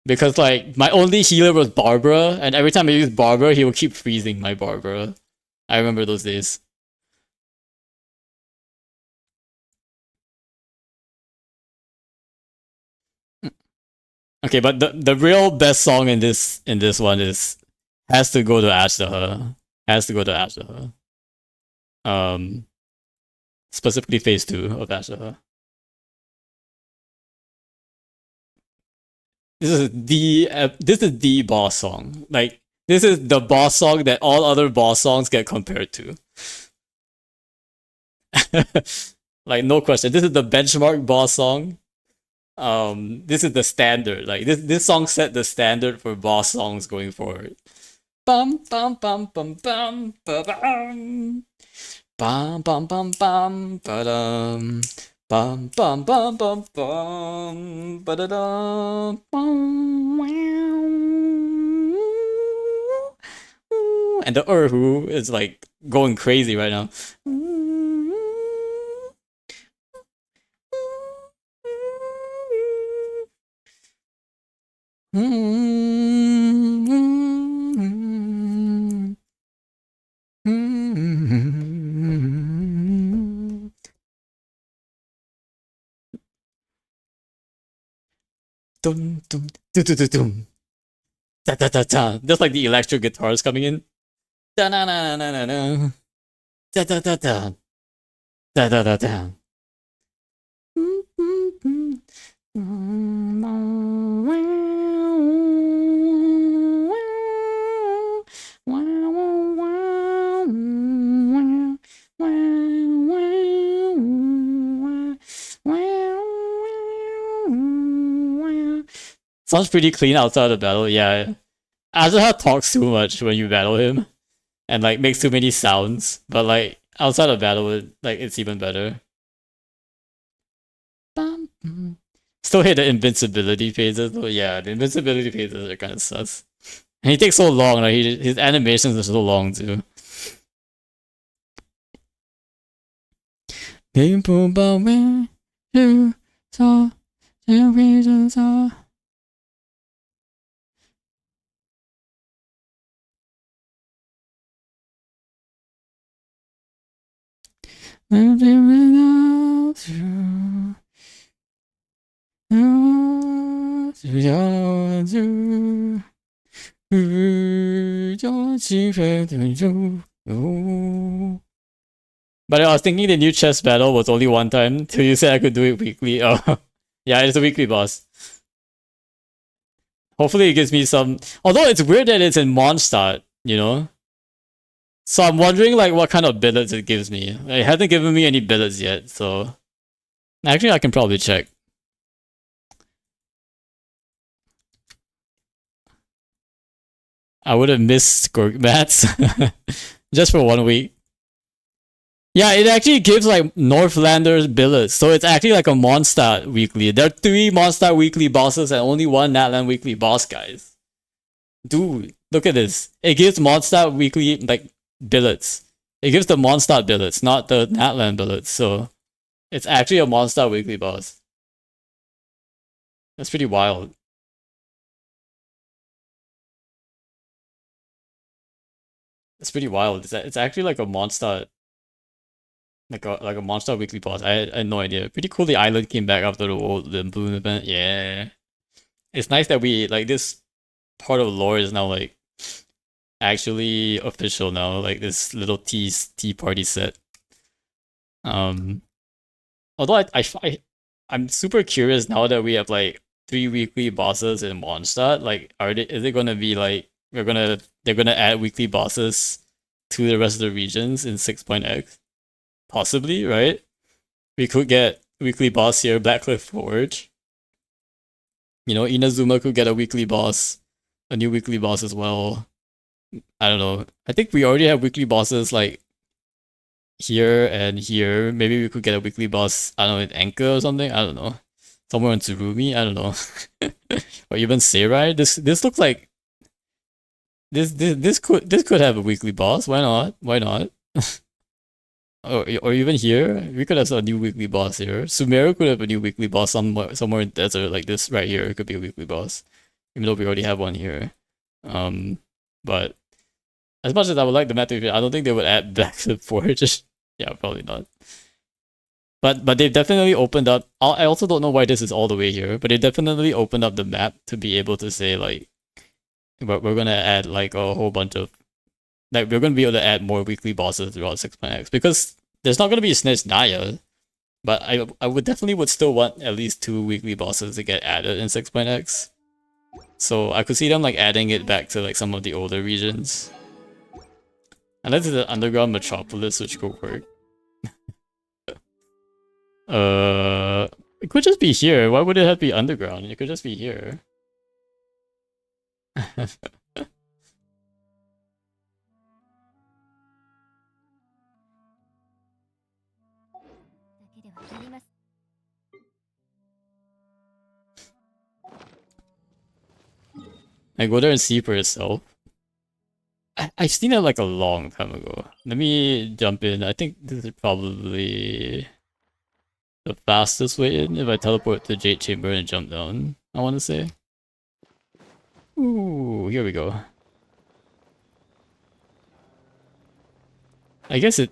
Because like my only healer was Barbara, and every time I used Barbara, he would keep freezing my Barbara. I remember those days. Okay, but the real best song in this one is has to go to Ashtaha. Has to go to Ashtaha. Specifically phase 2 of Ashtaha. This is the boss song. Like this is the boss song that all other boss songs get compared to. Like no question. This is the benchmark boss song. This is the standard. Like this song set the standard for boss songs going forward. Bum bum bum bum bum ba bum bum bum bum bum ba dum bum bum bum bum bum ba da dum bum wow. And the Urhu is like going crazy right now. Dum dum dum dum dum dum. Da da da da. Just like the electric guitars coming in. Da na na na na na. Da da da da. Da da da da. Sounds pretty clean outside the battle, yeah. Azaha talks too much when you battle him and like makes too many sounds, but like outside of battle, it's even better. Still hit the invincibility phases though. Yeah, the invincibility phases are kind of sus. And he takes so long. Like his animations are so long too. But I was thinking the new chess battle was only one time till you said I could do it weekly. Oh, yeah, it's a weekly boss. Hopefully it gives me some. Although it's weird that it's in Mondstadt, you know. So I'm wondering like what kind of billets it gives me. It hasn't given me any billets yet, so actually I can probably check. I would have missed Squirk Mats just for 1 week. Yeah, it actually gives like Northlanders billets, so it's actually like a Mondstadt weekly. There are 3 Mondstadt weekly bosses and only 1 Natland weekly boss, guys. Dude, look at this. It gives Mondstadt weekly like billets. It gives the Mondstadt billets, not the Natland billets. So it's actually a Mondstadt weekly boss. That's pretty wild. It's pretty wild. It's actually like a Mondstadt, like a Mondstadt weekly boss. I had no idea. Pretty cool. The island came back after the balloon event. Yeah, it's nice that we like this part of lore is now like actually official now. Like this little tea party set. Although I'm super curious now that we have like 3 weekly bosses in Mondstadt. Like, is it gonna be like they're gonna add weekly bosses to the rest of the regions in 6.x? Possibly, right? We could get weekly boss here, Blackcliff Forge. You know, Inazuma could get a weekly boss, a new weekly boss as well. I don't know. I think we already have weekly bosses like here and here. Maybe we could get a weekly boss, I don't know, in Anchor or something. I don't know. Somewhere in Tsurumi, I don't know. Or even Seirai. This looks like this could have a weekly boss. Why not? Why not? or even here, we could have a new weekly boss here. Sumeru could have a new weekly boss somewhere in desert like this right here. It could be a weekly boss, even though we already have one here. But as much as I would like the map to be, I don't think they would add back to Forge. Yeah, probably not. But they've definitely opened up. I also don't know why this is all the way here, but they definitely opened up the map to be able to say like, we're gonna add like a whole bunch of, like we're gonna be able to add more weekly bosses throughout 6.x, because there's not gonna be a Snitch Naya, but I would definitely would still want at least 2 weekly bosses to get added in 6.x. So I could see them like adding it back to like some of the older regions. Unless it's an underground metropolis, which could work. It could just be here. Why would it have to be underground? It could just be here. Like, go there and see for yourself. I've seen it like a long time ago. Let me jump in. I think this is probably the fastest way in if I teleport to Jade Chamber and jump down, I want to say. Ooh, here we go. I guess it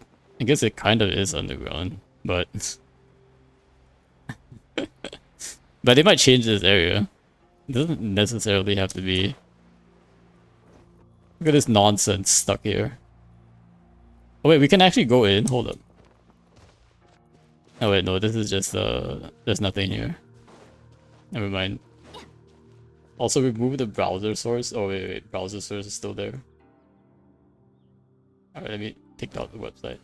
kind of is underground, but but they might change this area. It doesn't necessarily have to be. Look at this nonsense stuck here. Oh wait, we can actually go in. Hold up. Oh wait, no, this is just there's nothing here. Never mind. Also remove the browser source. Oh wait, browser source is still there. Alright, let me take out the website.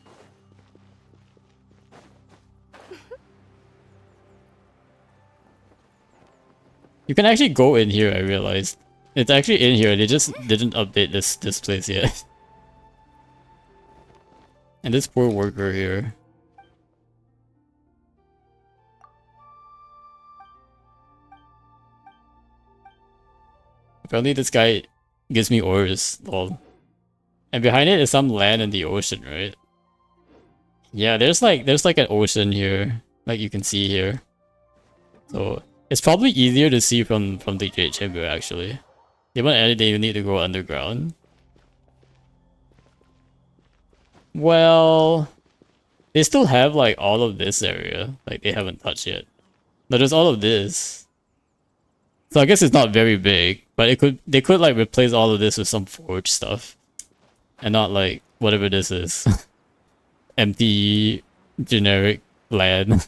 You can actually go in here, I realized. It's actually in here, they just didn't update this place yet. And this poor worker here. Apparently this guy gives me ores, lol. And behind it is some land in the ocean, right? Yeah, there's like an ocean here, like you can see here. So it's probably easier to see from the Jade Chamber actually. They want anything, you need to go underground. Well, they still have like all of this area, like they haven't touched yet. No, there's all of this. So I guess it's not very big, but they could like replace all of this with some forge stuff. And not like whatever this is. Empty generic land.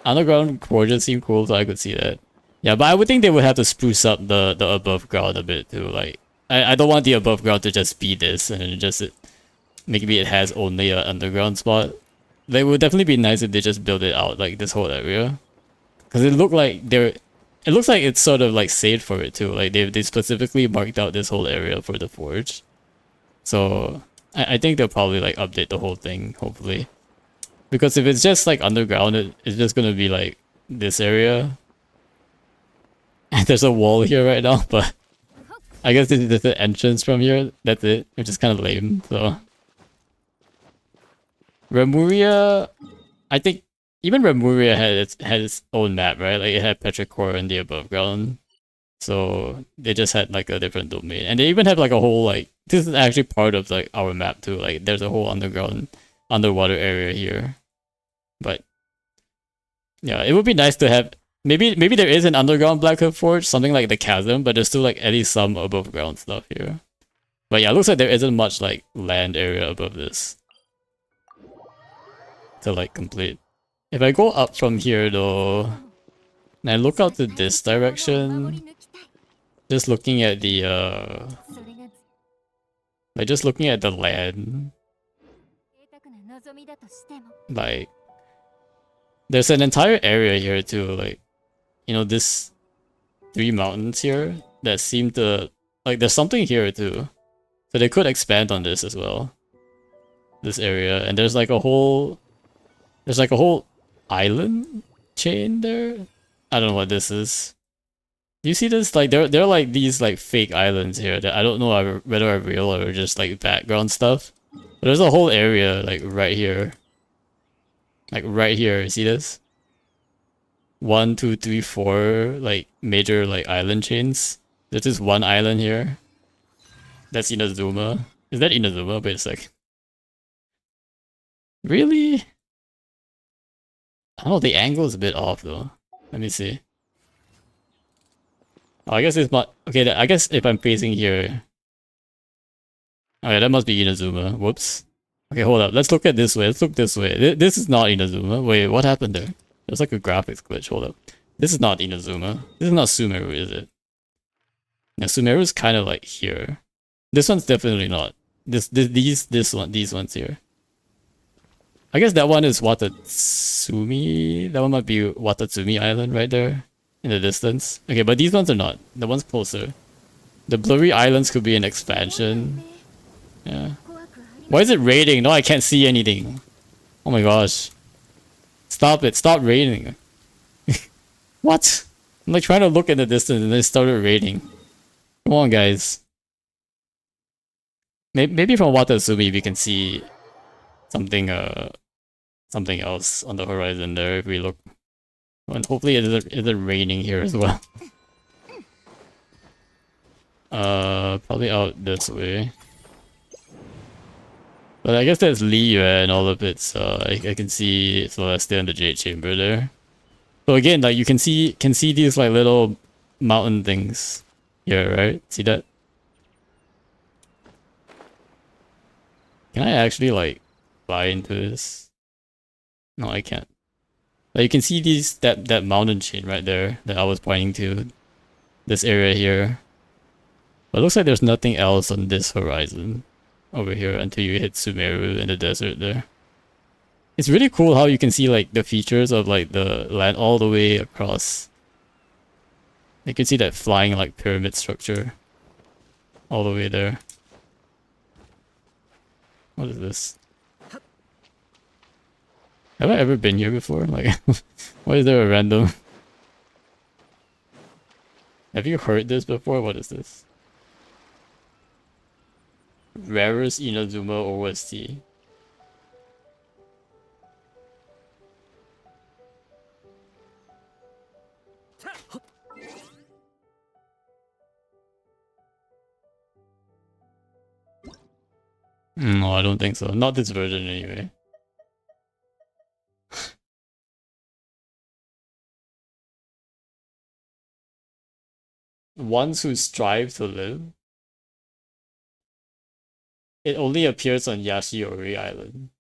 Underground forges seem cool, so I could see that. Yeah, but I would think they would have to spruce up the above ground a bit too. Like I don't want the above ground to just be this and just maybe it has only an underground spot. Like, it would definitely be nice if they just build it out like this whole area. Cause it looks like it's sort of like saved for it too. Like they specifically marked out this whole area for the forge. So I think they'll probably like update the whole thing, hopefully. Because if it's just like underground, it's just gonna be like this area. And there's a wall here right now, but I guess this is the entrance from here. That's it, which is kind of lame. So Remuria, I think even Remuria had its own map, right? Like it had Petrichor and the above ground. So they just had like a different domain. And they even have like a whole like, this is actually part of like our map too. Like there's a whole underwater area here. But yeah, it would be nice to have, maybe there is an underground Blackcliff Forge, something like the Chasm, but there's still like at least some above ground stuff here. But yeah, it looks like there isn't much like land area above this to like complete. If I go up from here though, and I look out to this direction, just looking at the like just looking at the land, like there's an entire area here too, like, you know, this 3 mountains here that seem to, like, there's something here too. So they could expand on this as well. This area. And there's like a whole island chain there. I don't know what this is. Do you see this? Like they're like these like fake islands here that I don't know whether are real or just like background stuff. But there's a whole area like right here. Like right here, you see this? 1, 2, 3, 4 like major like island chains. There's this one island here. That's Inazuma. Is that Inazuma? Wait a sec. Really? I don't know, the angle is a bit off though. Let me see. Oh, I guess it's not... Okay, I guess if I'm facing here... Okay, that must be Inazuma. Whoops. Okay, hold up. Let's look at this way. Let's look this way. This is not Inazuma. Wait, what happened there? There's like a graphics glitch. Hold up. This is not Inazuma. This is not Sumeru, is it? Yeah, Sumeru is kind of like here. This one's definitely not. These ones here. I guess that one is Watatsumi. That one might be Watatsumi Island right there in the distance. Okay, but these ones are not. The one's closer. The blurry islands could be an expansion. Yeah. Why is it raining? No, I can't see anything. Oh my gosh. Stop it. Stop raining. What? I'm like trying to look in the distance and then it started raining. Come on, guys. Maybe from Watatsumi we can see something something else on the horizon there if we look. And hopefully it isn't raining here as well. Probably out this way. But I guess that's Liyue and all of its I can see Celestia and the Jade Chamber there. So again, like you can see these like little mountain things here, right? See that? Can I actually like fly into this? No, I can't. Like you can see that mountain chain right there that I was pointing to. This area here. But it looks like there's nothing else on this horizon over here until you hit Sumeru in the desert there. It's really cool how you can see like the features of like the land all the way across. You can see that flying like pyramid structure all the way there. What is this? Have I ever been here before? Like, why is there a random... Have you heard this before? What is this? Rarest Inazuma OST. No, I don't think so. Not this version anyway. Ones who strive to live. It only appears on Yashiori Island.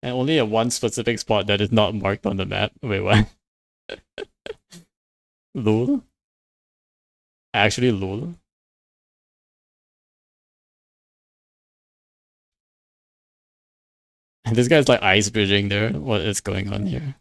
And only at one specific spot that is not marked on the map. Wait, what? Lul? Actually, Lul? And this guy's like ice bridging there. What is going on here?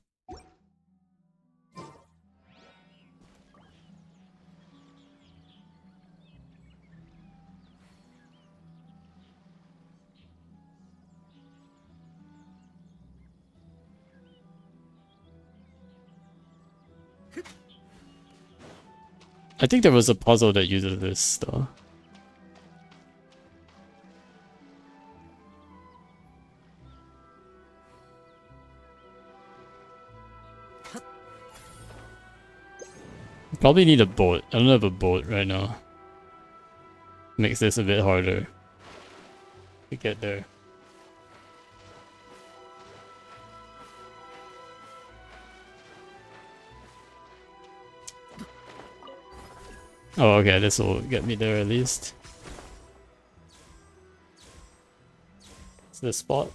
I think there was a puzzle that uses this though. Probably need a boat. I don't have a boat right now. Makes this a bit harder to get there. Oh, okay, this will get me there at least. It's the spot.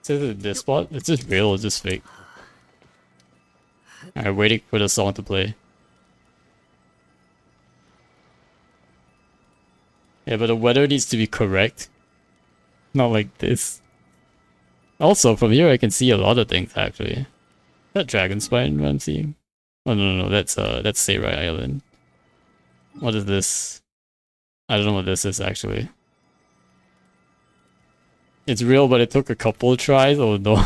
Is it this spot? Is this real or is this fake? Alright, waiting for the song to play. Yeah, but the weather needs to be correct. Not like this. Also, from here I can see a lot of things actually. Is that Dragon Spine I'm seeing? Oh no, that's Seirai Island. What is this? I don't know what this is actually. It's real, but it took a couple tries. Oh no.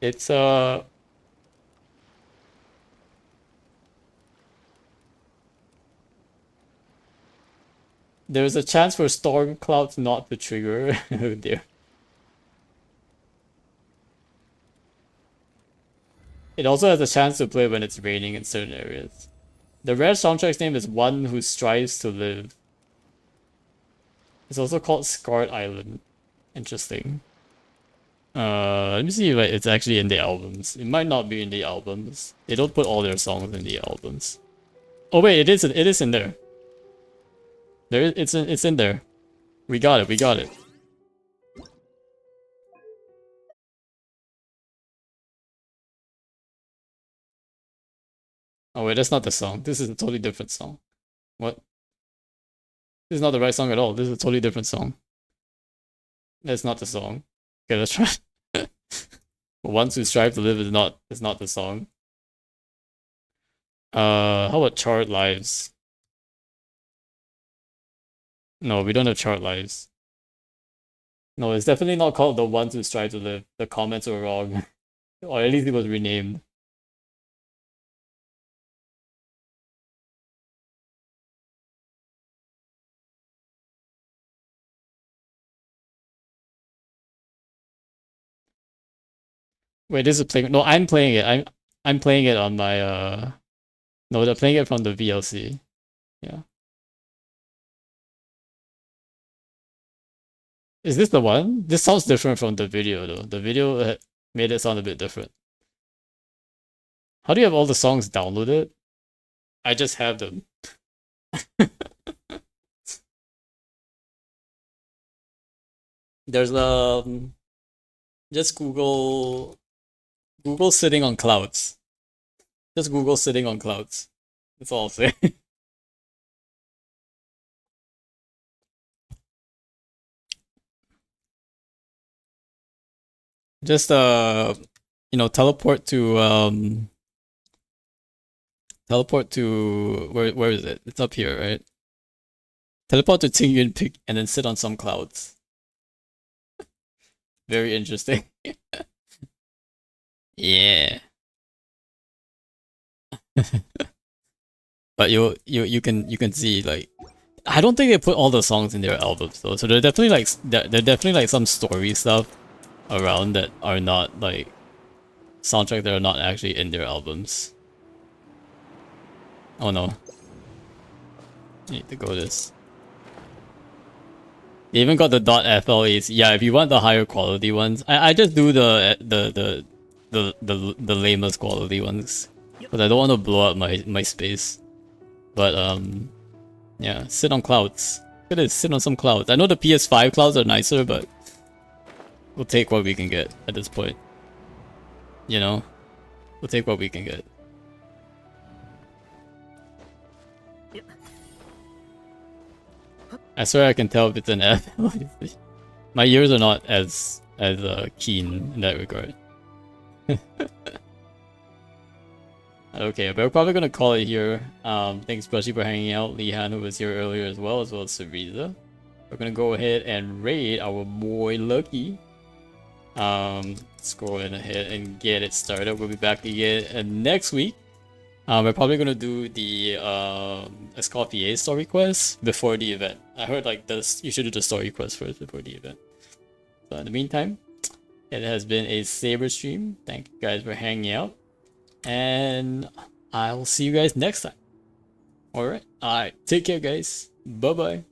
It's there's a chance for storm clouds not to trigger. Oh dear. It also has a chance to play when it's raining in certain areas. The rare soundtrack's name is One Who Strives to Live. It's also called Scarred Island. Interesting. Let me see if it's actually in the albums. It might not be in the albums. They don't put all their songs in the albums. Oh wait, it is in there. It's in there. We got it, we got it. Oh wait, that's not the song. This is a totally different song. What? This is not the right song at all. This is a totally different song. That's not the song. Okay, let's try. Ones Who Strive to Live is not the song. How about Chart Lives? No, we don't have Chart Lives. No, it's definitely not called The Ones Who Strive to Live. The comments were wrong. Or at least it was renamed. Wait, this is playing. No, I'm playing it. I'm playing it on my No, they're playing it from the VLC. Yeah. Is this the one? This sounds different from the video though. The video made it sound a bit different. How do you have all the songs downloaded? I just have them. There's just Google sitting on clouds. Just Google sitting on clouds. That's all I'll say. Just teleport to where is it? It's up here, right? Teleport to Tingyun Peak and then sit on some clouds. Very interesting. Yeah. But you can see like I don't think they put all the songs in their albums though. So they're definitely like some story stuff around that are not like soundtrack that are not actually in their albums. Oh no. I need to go this. They even got the .FLAs. Yeah, if you want the higher quality ones, I just do the lamest quality ones because I don't want to blow up my space. But yeah, sit on clouds. Look at this, sit on some clouds. I know the PS5 clouds are nicer, but we'll take what we can get at this point. You know, we'll take what we can get. I swear I can tell if it's an F. My ears are not as keen in that regard. Okay, but we're probably gonna call it here. Thanks Brushy for hanging out, Lihan who was here earlier as well as Cereza. We're gonna go ahead and raid our boy Lucky. Scroll in ahead and get it started. We'll be back again next week. We're probably gonna do the Escoffier story quest before the event. I heard like this, you should do the story quest first before the event. So in the meantime, it has been a Saber stream. Thank you guys for hanging out, and I will see you guys next time. Alright, take care guys. Bye bye.